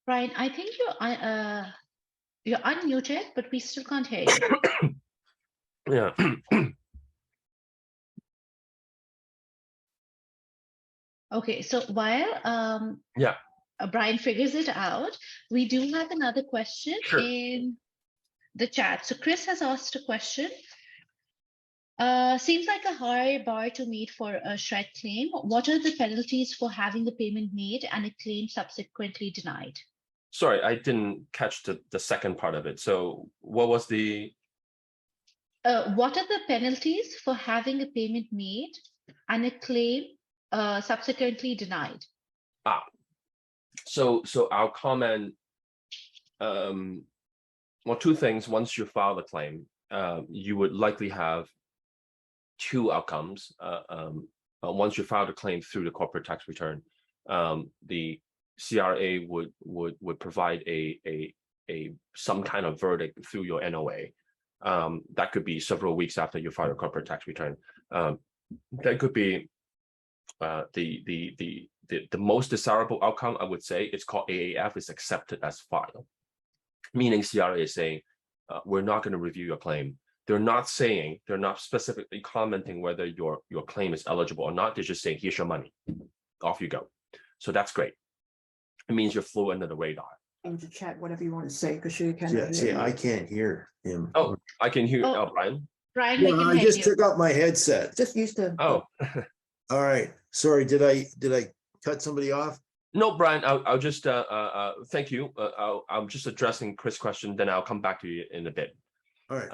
Brian, I think you're unmuted, but we still can't hear you. Yeah. Okay, so while Brian figures it out, we do have another question in the chat. So Chris has asked a question. Seems like a high bar to meet for a SHRED claim. What are the penalties for having the payment made and a claim subsequently denied? Sorry, I didn't catch the second part of it. So what was the... What are the penalties for having a payment made and a claim subsequently denied? So I'll comment, well, two things. Once you file the claim, you would likely have two outcomes. Once you file the claim through the corporate tax return, the CRA would provide some kind of verdict through your NOA. That could be several weeks after you file your corporate tax return. That could be the most desirable outcome, I would say. It's called AAF, is accepted as filed, meaning CRA is saying, we're not going to review your claim. They're not specifically commenting whether your claim is eligible or not. They're just saying, here's your money, off you go. So that's great. It means you're flew under the radar. Into chat, whatever you want to say, because you can. Yeah, see, I can't hear him. Oh, I can hear Brian. Brian, yeah, I just took out my headset. Just used to. Oh, all right. Sorry, did I cut somebody off? No, Brian. I'll just thank you. I'm just addressing Chris' question. Then I'll come back to you in a bit. All right.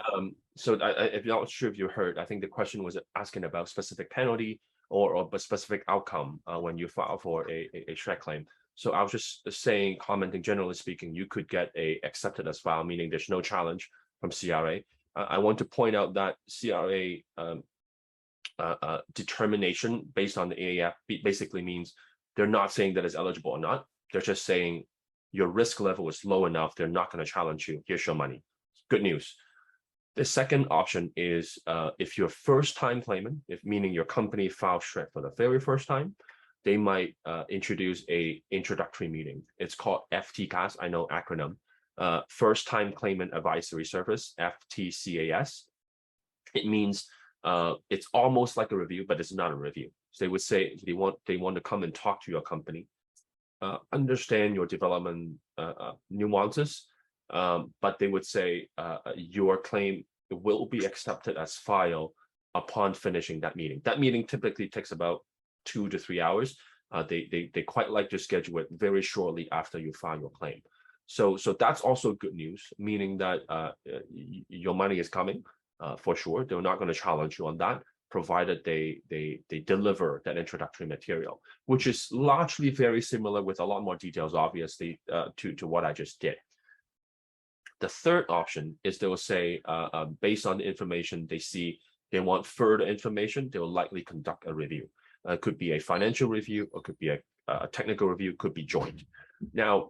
So if you're not sure if you heard, I think the question was asking about specific penalty or a specific outcome when you file for a SHRED claim. So I was just saying, commenting, generally speaking, you could get a accepted as filed, meaning there's no challenge from CRA. I want to point out that CRA determination based on the AAF basically means they're not saying that it's eligible or not. They're just saying your risk level is low enough. They're not going to challenge you. Here's your money. Good news. The second option is if you're first-time claimant, meaning your company filed SHRED for the very first time, they might introduce a introductory meeting. It's called FTCAS, I know acronym, First Time Claimant Advisory Service, FTCAS. It means it's almost like a review, but it's not a review. So they would say they want to come and talk to your company, understand your development nuances, but they would say your claim will be accepted as filed upon finishing that meeting. That meeting typically takes about 2 to 3 hours. They quite like to schedule it very shortly after you file your claim. So that's also good news, meaning that your money is coming for sure. They're not going to challenge you on that, provided they deliver that introductory material, which is largely very similar with a lot more details, obviously, to what I just did. The third option is they will say, based on the information they see, they want further information, they will likely conduct a review. It could be a financial review, or could be a technical review, could be joint. Now,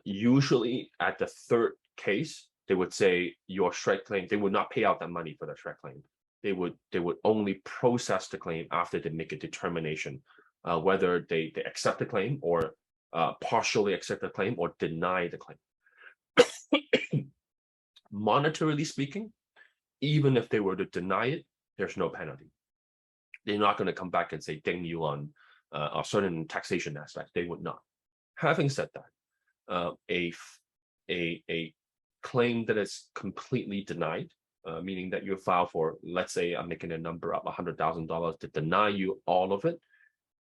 usually at the third case, they would say your SHRED claim, they would not pay out that money for the SHRED claim. They would only process the claim after they make a determination whether they accept the claim or partially accept the claim or deny the claim. Monetarily speaking, even if they were to deny it, there's no penalty. they're not going to come back and say ding you on a certain taxation aspect. They would not. Having said that, a claim that is completely denied, meaning that you file for, let's say I'm making a number up, $100,000 to deny you all of it,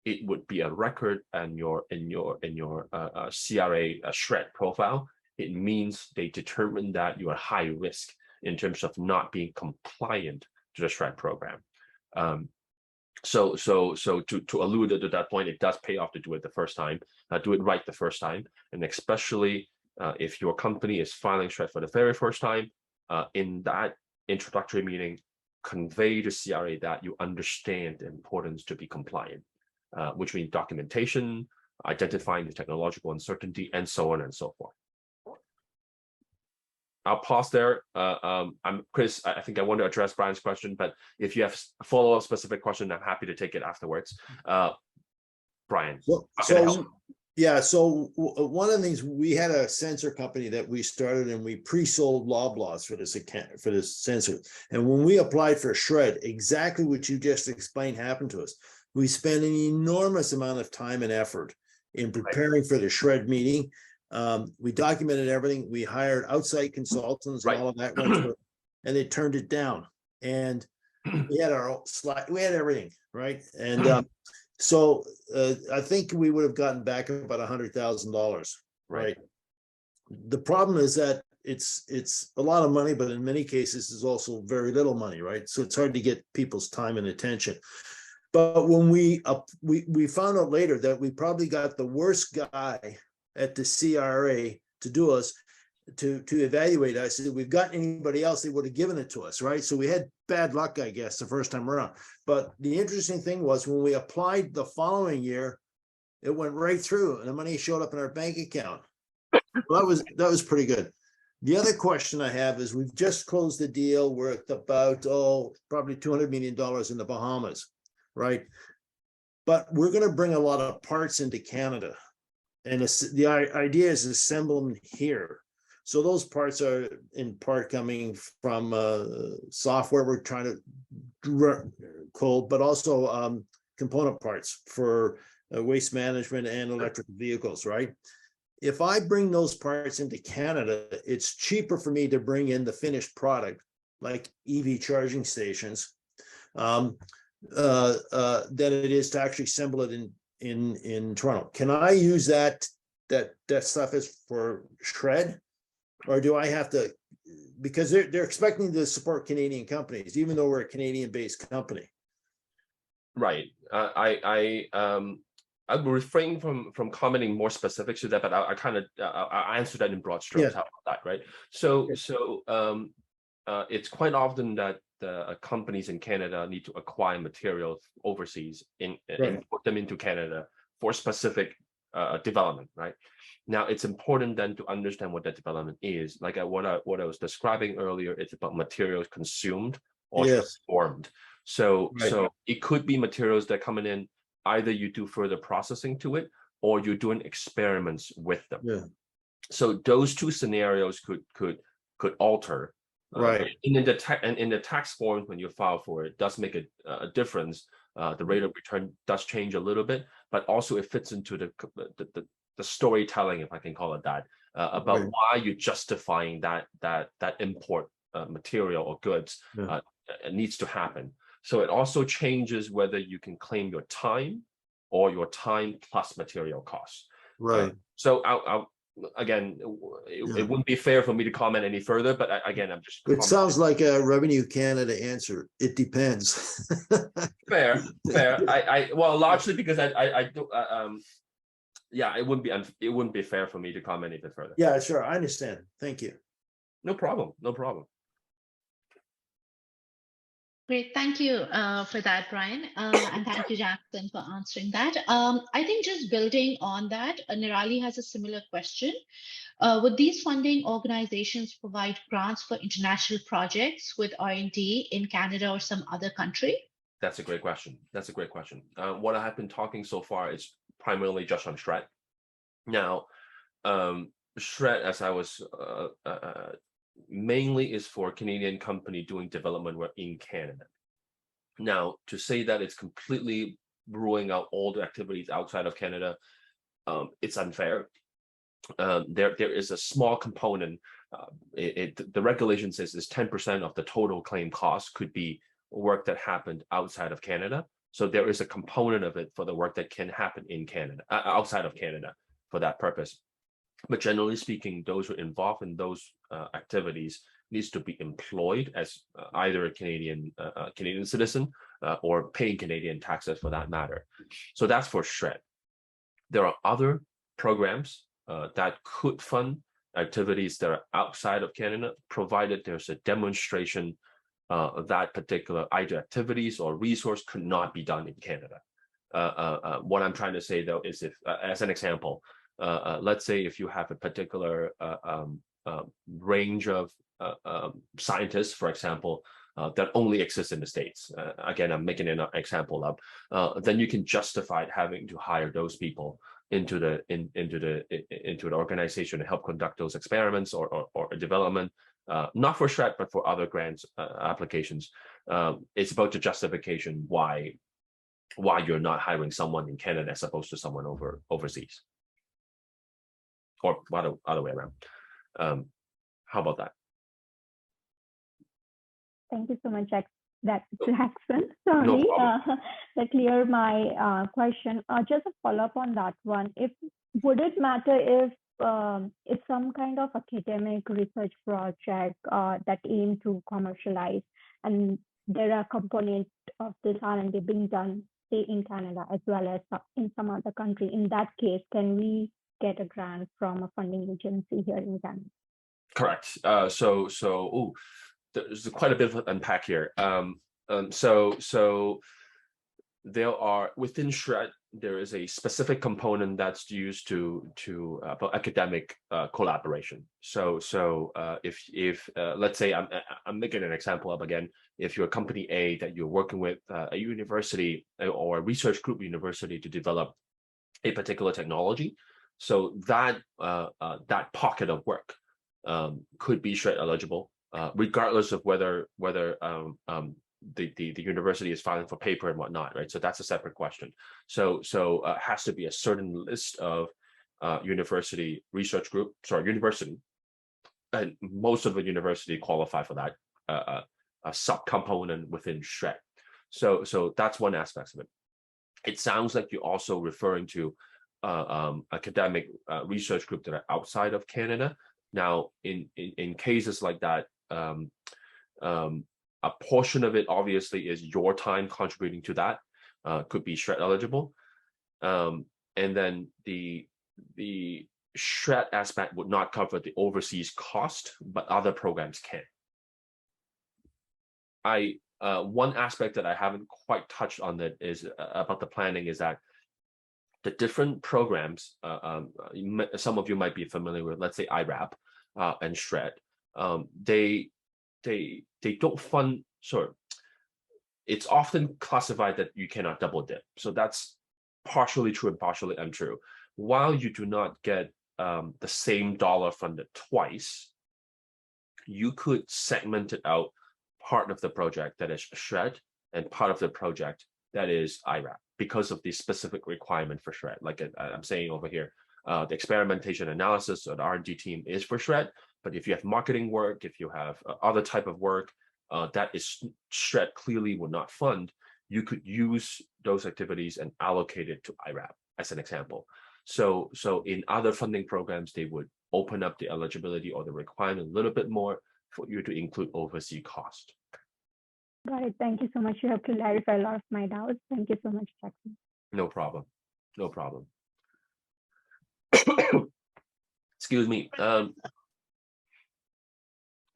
it would be a record in your CRA shred profile. It means they determine that you are high risk in terms of not being compliant to the shred program. So to allude to that point, it does pay off to do it the first time, do it right the first time, and especially if your company is filing shred for the very first time, in that introductory meeting, convey to CRA that you understand the importance to be compliant, which means documentation, identifying the technological uncertainty, and so on and so forth. I'll pause there. I'm Chris. I think I want to address Brian's question, but if you have a follow-up specific question, I'm happy to take it afterwards. Brian. So one of the things, we had a sensor company that we started, and we pre-sold Loblaws for this sensor. And when we applied for shred, exactly what you just explained happened to us. We spent an enormous amount of time and effort in preparing for the shred meeting. We documented everything. We hired outside consultants and all of that went through, and they turned it down. And we had our slide, we had everything, right? And so I think we would have gotten back about $100,000, right? The problem is that it's a lot of money, but in many cases it's also very little money, right? So it's hard to get people's time and attention. But when we found out later that we probably got the worst guy at the CRA to do us, to evaluate us. If we've got anybody else, they would have given it to us, right? So we had bad luck, I guess, the first time around. But the interesting thing was when we applied the following year, it went right through and the money showed up in our bank account. Well, that was pretty good. The other question I have is, we've just closed the deal worth about, probably $200 million in the Bahamas, right? But we're going to bring a lot of parts into Canada. And the idea is to assemble them here. So those parts are in part coming from software we're trying to code, but also component parts for waste management and electric vehicles, right? If I bring those parts into Canada, it's cheaper for me to bring in the finished product, like EV charging stations, than it is to actually assemble it in Toronto. Can I use that stuff as for shred, or do I have to, because they're expecting to support Canadian companies, even though we're a Canadian-based company? Right. I will refrain from commenting more specifics to that, but I answer that in broad strokes. How about that, right? So it's quite often that companies in Canada need to acquire materials overseas and put them into Canada for specific development, right? Now, it's important then to understand what that development is. Like what I was describing earlier, it's about materials consumed or transformed. So it could be materials that coming in, either you do further processing to it, or you're doing experiments with them. Yeah. So those two scenarios could alter. Right. In the tax form, when you file for it, does make a difference. The rate of return does change a little bit, but also it fits into the storytelling, if I can call it that, about why you're justifying that import material or goods needs to happen. So it also changes whether you can claim your time or your time plus material costs. Right. So again, it wouldn't be fair for me to comment any further, but again, I'm just. It sounds like a Revenue Canada answer. It depends. Fair. Well, largely because I do. It wouldn't be fair for me to comment any further. Yeah, sure, I understand. Thank you. No problem. Great, thank you for that, Brian, and thank you, Jackson, for answering that. I think just building on that, Nirali has a similar question. Would these funding organizations provide grants for international projects with R&D in Canada or some other country? That's a great question. What I have been talking so far is primarily just on shred. Now, shred, as I was mainly is for Canadian company doing development work in Canada. Now, to say that it's completely ruling out all the activities outside of Canada, it's unfair. There is a small component. The regulation says is 10% of the total claim cost could be work that happened outside of Canada. So there is a component of it for the work that can happen in Canada, outside of Canada, for that purpose. But generally speaking, those who are involved in those activities needs to be employed as either a Canadian citizen or paying Canadian taxes for that matter. So that's for SR&ED. There are other programs that could fund activities that are outside of Canada, provided there's a demonstration of that particular either activities or resource could not be done in Canada. What I'm trying to say though is if, as an example, let's say if you have a particular range of scientists, for example, that only exists in the States. Again, I'm making an example up. Then you can justify having to hire those people into the organization to help conduct those experiments or development, not for SR&ED, but for other grants applications. It's about the justification why you're not hiring someone in Canada as opposed to someone overseas, or other way around. How about that? Thank you so much, Jackson. Sorry, No that cleared my question. Just a follow-up on that one. Would it matter if it's some kind of academic research project that aim to commercialize, and there are components of this R&D being done, say in Canada as well as in some other country? In that case, can we get a grant from a funding agency here in Canada? Correct. There's quite a bit of unpack here. So there are within SR&ED, there is a specific component that's used to for academic collaboration. So if let's say I'm making an example up again, if you're a company A that you're working with a university or a research group university to develop a particular technology, so that that pocket of work could be SR&ED eligible, regardless of whether the university is filing for paper and whatnot, right? So that's a separate question. So it has to be a certain list of university, and most of the university qualify for that a subcomponent within SR&ED. So that's one aspect of it. It sounds like you're also referring to academic research group that are outside of Canada. Now, in cases like that, a portion of it obviously is your time contributing to that, could be SR&ED eligible, and then the SR&ED aspect would not cover the overseas cost, but other programs can. One aspect that I haven't quite touched on that is about the planning is that the different programs, some of you might be familiar with, let's say IRAP and SR&ED, they don't fund, it's often classified that you cannot double dip. So that's partially true and partially untrue. While you do not get the same dollar funded twice, you could segment it out, part of the project that is SR&ED and part of the project that is IRAP, because of the specific requirement for SR&ED. Like I'm saying over here, the experimentation analysis or the R&D team is for SR&ED, but if you have marketing work, if you have other type of work that is SR&ED clearly will not fund, you could use those activities and allocate it to IRAP as an example. So in other funding programs, they would open up the eligibility or the requirement a little bit more for you to include overseas cost. Got it. Thank you so much. You have clarified a lot of my doubts. Thank you so much, Jackson. No problem. No problem. Excuse me.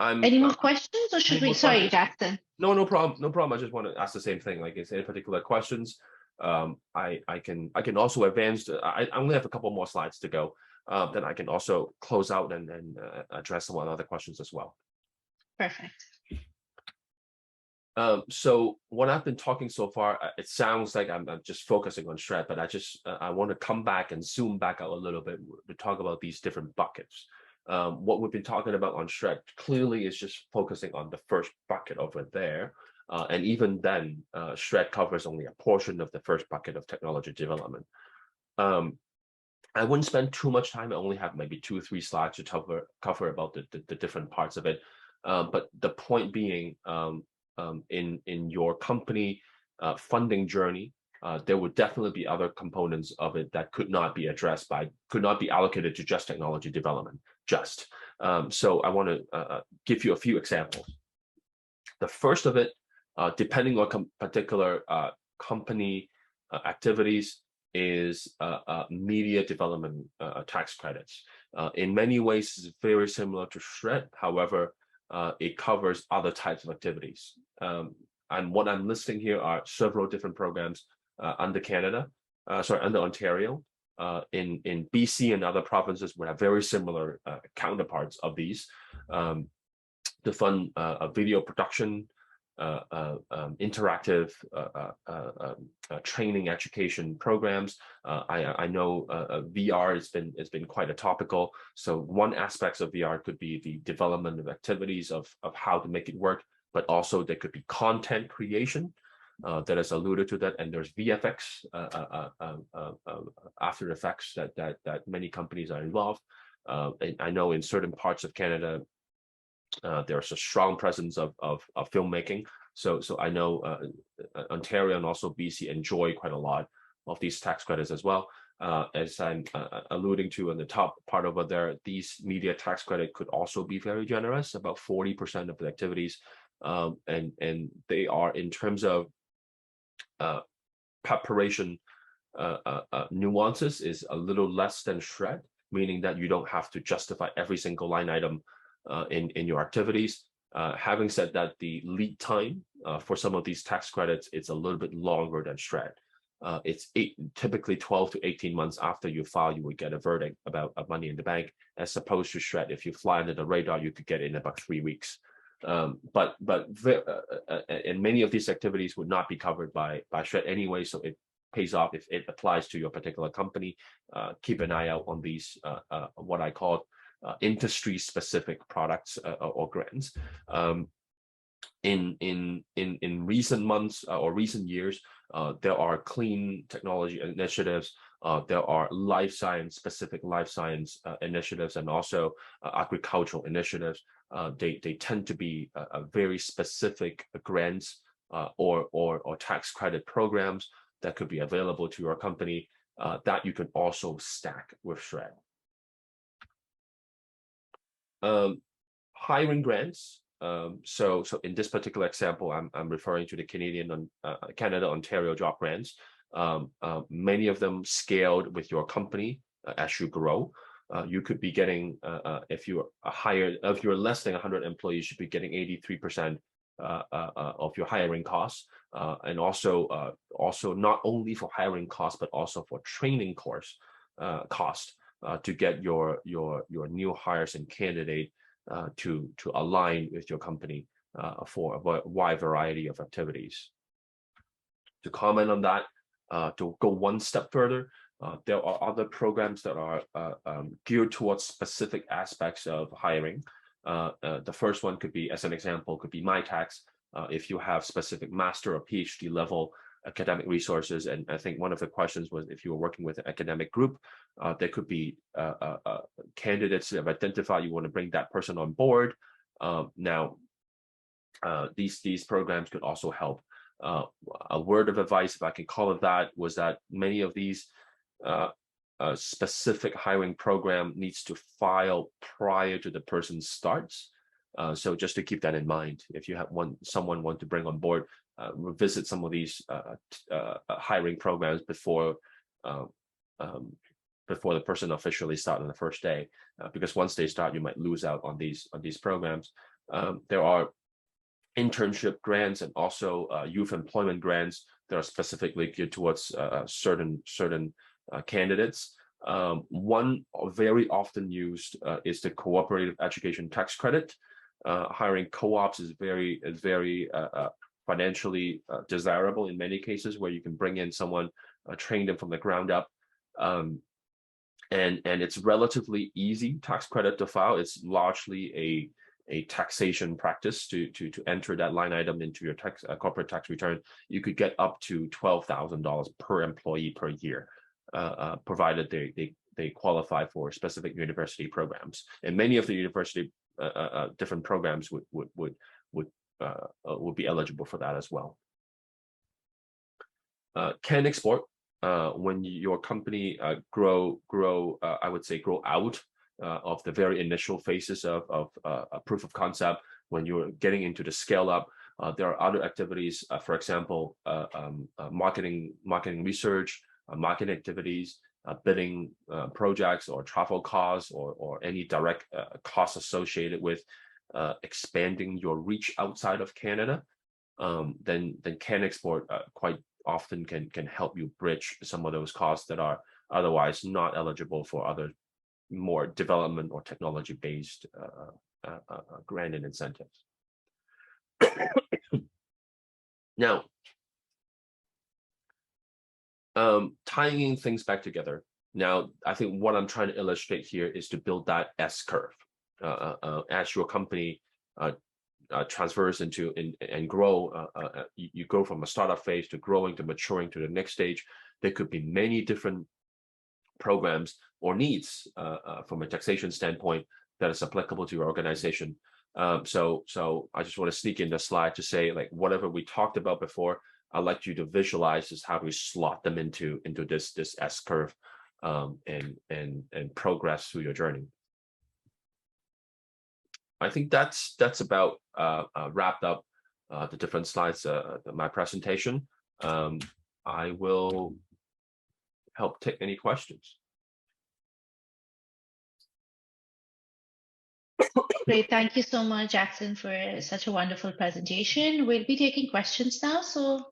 Any more questions, or should we? Sorry, Jackson. No problem. No problem. I just want to ask the same thing. Like, is there any particular questions? I can also advance. I only have a couple more slides to go. Then I can also close out and address some other questions as well. Perfect. So what I've been talking so far, it sounds like I'm just focusing on SR&ED, but I want to come back and zoom back out a little bit to talk about these different buckets. What we've been talking about on SR&ED clearly is just focusing on the first bucket over there, And even then, SHRED covers only a portion of the first bucket of technology development. I wouldn't spend too much time. I only have maybe 2 or 3 slides to cover about the different parts of it. But the point being, in your company funding journey, there would definitely be other components of it that could not be addressed could not be allocated to just technology development. So I want to give you a few examples. The first of it, depending on particular company activities, is media development tax credits. In many ways, it's very similar to SHRED. However, it covers other types of activities. And what I'm listing here are several different programs under Ontario. In BC and other provinces, we have very similar counterparts of these to fund video production, interactive training education programs. I know VR has been quite a topical. So one aspect of VR could be the development of activities of how to make it work, but also there could be content creation that is alluded to that, and there's VFX, After Effects that many companies are involved. And I know in certain parts of Canada, there's a strong presence of filmmaking. So I know Ontario and also BC enjoy quite a lot of these tax credits as well. As I'm alluding to in the top part over there, these media tax credit could also be very generous, about 40% of the activities. And they are, in terms of preparation nuances, is a little less than SHRED, meaning that you don't have to justify every single line item in your activities. Having said that, the lead time for some of these tax credits, it's a little bit longer than SHRED. It's typically 12 to 18 months after you file, you would get a verdict about money in the bank, as opposed to SHRED. If you fly under the radar, you could get in about 3 weeks. And many of these activities would not be covered by SHRED anyway, so it pays off if it applies to your particular company. Keep an eye out on these what I call industry-specific products or grants. In recent months or recent years, there are clean technology initiatives. There are specific life science initiatives, and also agricultural initiatives. They tend to be very specific grants or tax credit programs that could be available to your company that you can also stack with SHRED. Hiring grants. So in this particular example, I'm referring to the Canada Ontario job grants. Many of them scaled with your company as you grow. You could be getting, if you're less than 100 employees, you should be getting 83% of your hiring costs, and also not only for hiring costs but also for training course cost to get your new hires and candidate to align with your company for a wide variety of activities. To comment on that, to go one step further, there are other programs that are geared towards specific aspects of hiring. The first one could be, as an example, could be MyTax. If you have specific master or PhD level academic resources, and I think one of the questions was if you were working with an academic group, there could be candidates that have identified you want to bring that person on board. Now, these programs could also help. A word of advice, if I can call it that, was that many of these specific hiring program needs to file prior to the person starts. So just to keep that in mind, if you have someone want to bring on board, revisit some of these hiring programs before the person officially starts on the first day, because once they start, you might lose out on these programs. There are internship grants and also youth employment grants that are specifically geared towards certain candidates. One very often used is the cooperative education tax credit. Hiring co-ops is very financially desirable in many cases, where you can bring in someone, train them from the ground up, and it's relatively easy tax credit to file. It's largely taxation practice to enter that line item into your tax corporate tax return, you could get up to $12,000 per employee per year, provided they qualify for specific university programs. And many of the university different programs would be eligible for that as well. Can export when your company grow I would say grow out of the very initial phases of a proof of concept. When you're getting into the scale up, there are other activities, for example, marketing research, marketing activities, bidding projects, or travel costs, or any direct costs associated with expanding your reach outside of Canada. Then Can Export quite often can help you bridge some of those costs that are otherwise not eligible for other more development or technology based grant and incentives. Now, tying things back together. Now, I think what I'm trying to illustrate here is to build that S curve as your company transfers into and grow. You go from a startup phase to growing to maturing to the next stage. There could be many different programs or needs from a taxation standpoint that is applicable to your organization. So I just want to sneak in the slide to say, like, whatever we talked about before, I'd like you to visualize is how we slot them into this S curve and progress through your journey. I think that's about wrapped up the different slides, my presentation. I will help take any questions. Great. Thank you so much, Jackson, for such a wonderful presentation. We'll be taking questions now. So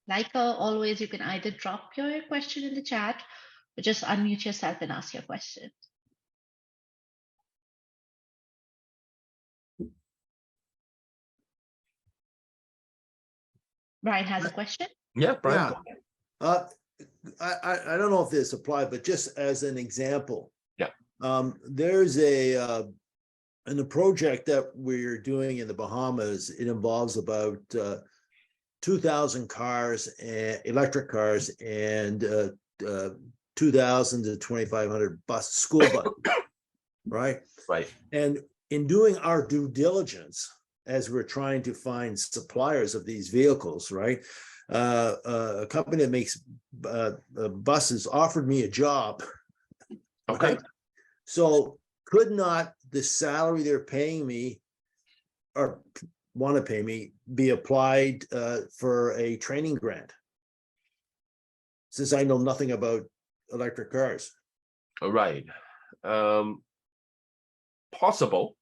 like always, you can either drop your question in the chat or just unmute yourself and ask your question. Brian has a question. Yeah, Brian. Yeah. I don't know if this applies, but just as an example. Yeah. There's in the project that we're doing in the Bahamas, it involves about 2,000 cars, and electric cars, and 2,000 to 2,500 school buses, right? Right. And in doing our due diligence, as we're trying to find suppliers of these vehicles, right? A company that makes buses offered me a job. Okay. Right? So could not the salary they're paying me or want to pay me be applied for a training grant? Since I know nothing about electric cars. All right. Possible.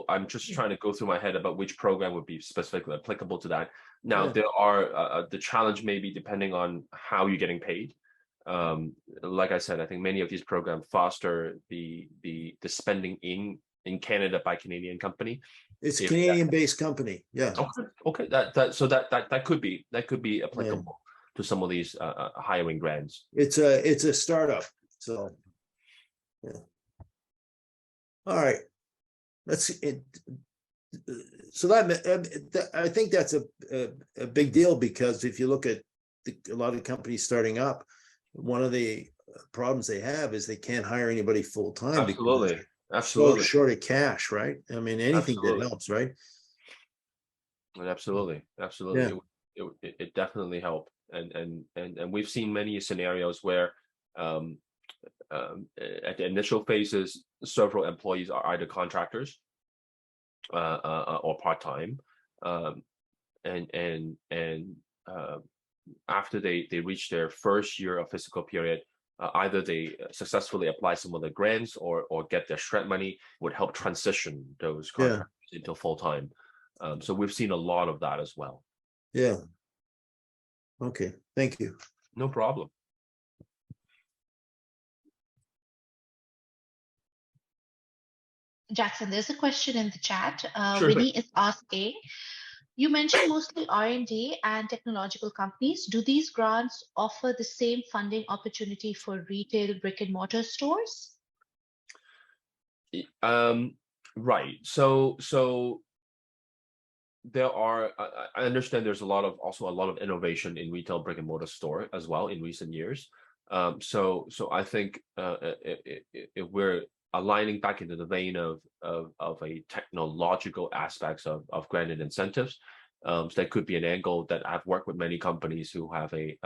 I'm just trying to go through my head about which program would be specifically applicable to that. Now, Yeah. there are the challenge may be depending on how you're getting paid. Like I said, I think many of these programs foster the spending in Canada by Canadian company. It's a Canadian-based company. Yeah. Okay. That could be applicable to some of these hiring grants. It's a startup. So yeah. All right. So that I think that's a big deal, because if you look at a lot of companies starting up, one of the problems they have is they can't hire anybody full time. Absolutely. So short of cash, right? I mean, anything Absolutely. that helps, right? Absolutely. Yeah. It definitely helped, and we've seen many scenarios where at the initial phases, several employees are either contractors or part-time, and after they reach their first year of fiscal period, either they successfully apply some of the grants or get their SR&ED money, would help transition those contractors into full-time. So we've seen a lot of that as well. Yeah. Okay. Thank you. No problem. Jackson, there's a question in the chat. Sure. Winnie is asking, you mentioned mostly R&D and technological companies. Do these grants offer the same funding opportunity for retail brick and mortar stores? Right. So there are, I understand there's also a lot of innovation in retail brick and mortar store as well in recent years. So I think if we're aligning back into the vein of a technological aspects of granted incentives, so that could be an angle that I've worked with many companies who have a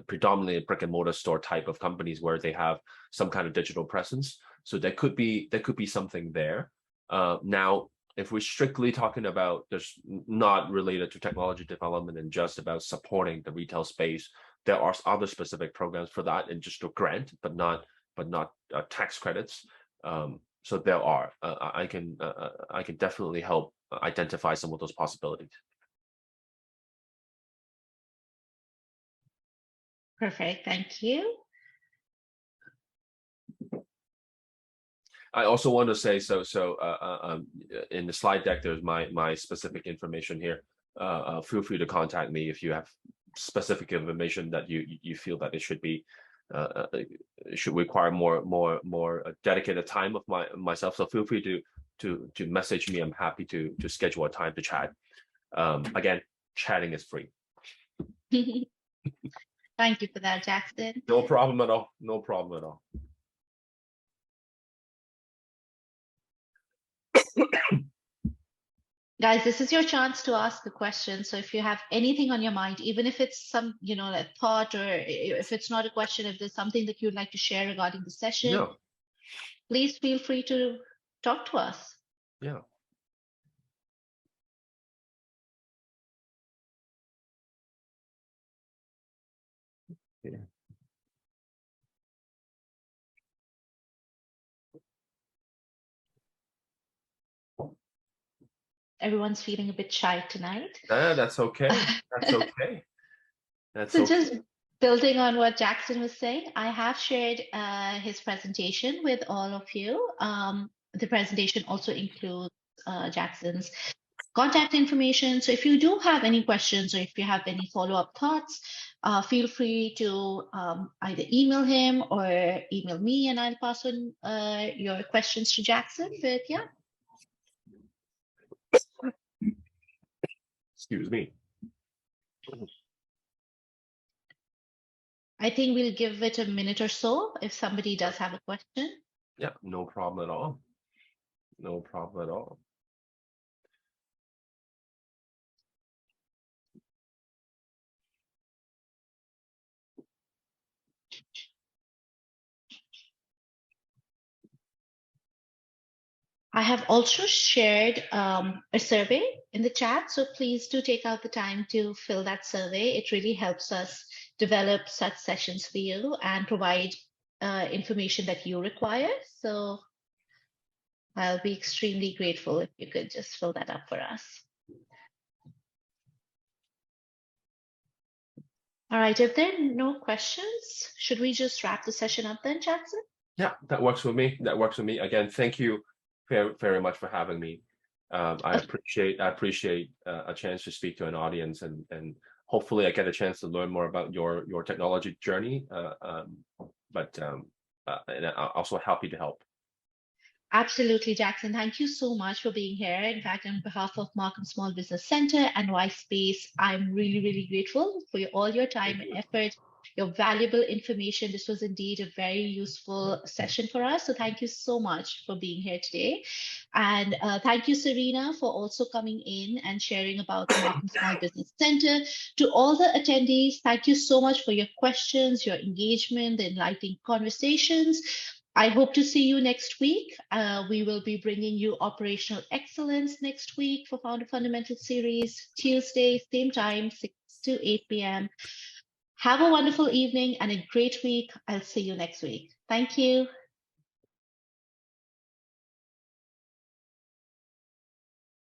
predominantly a brick and mortar store type of companies where they have some kind of digital presence. So there could be something there. Now, if we're strictly talking about there's not related to technology development and just about supporting the retail space, there are other specific programs for that and just a grant, but not tax credits. So there are. I can definitely help identify some of those possibilities. Perfect. Thank you. I also want to say in the slide deck, there's my specific information here. Feel free to contact me if you have specific information that you feel that it should be should require more dedicated time of myself. So feel free to message me. I'm happy to schedule a time to chat. Again, chatting is free. Thank you for that, Jackson. No problem at all. No problem at all. Guys, this is your chance to ask a question. So if you have anything on your mind, even if it's some, a thought, or if it's not a question, if there's something that you'd like to share regarding the session, Yeah. please feel free to talk to us. Yeah. Yeah. Everyone's feeling a bit shy tonight. That's okay. That's okay. That's So okay. just building on what Jackson was saying, I have shared his presentation with all of you. The presentation also includes Jackson's contact information. So if you do have any questions or if you have any follow-up thoughts, feel free to either email him or email me, and I'll pass on your questions to Jackson. But yeah. Excuse me. I think we'll give it a minute or so if somebody does have a question. Yeah, no problem at all. No problem at all. I have also shared a survey in the chat, so please do take out the time to fill that survey. It really helps us develop such sessions for you and provide information that you require. So I'll be extremely grateful if you could just fill that up for us. All right, if there are no questions, should we just wrap the session up then, Jackson? Yeah, that works with me. That works with me. Again, thank you very, very much for having me. I appreciate a chance to speak to an audience, and hopefully I get a chance to learn more about your technology journey. And I'm also happy to help. Absolutely, Jackson. Thank you so much for being here. In fact, on behalf of Markham Small Business Center and Space, I'm really, really grateful for all your time and effort, your valuable information. This was indeed a very useful session for us. So thank you so much for being here today. And thank you, Serena, for also coming in and sharing about the Markham Small Business Center. To all the attendees, thank you so much for your questions, your engagement, the enlightening conversations. I hope to see you next week. We will be bringing you operational excellence next week for Founder Fundamentals series, Tuesday, same time, 6 to 8 p.m. Have a wonderful evening and a great week. I'll see you next week. Thank you.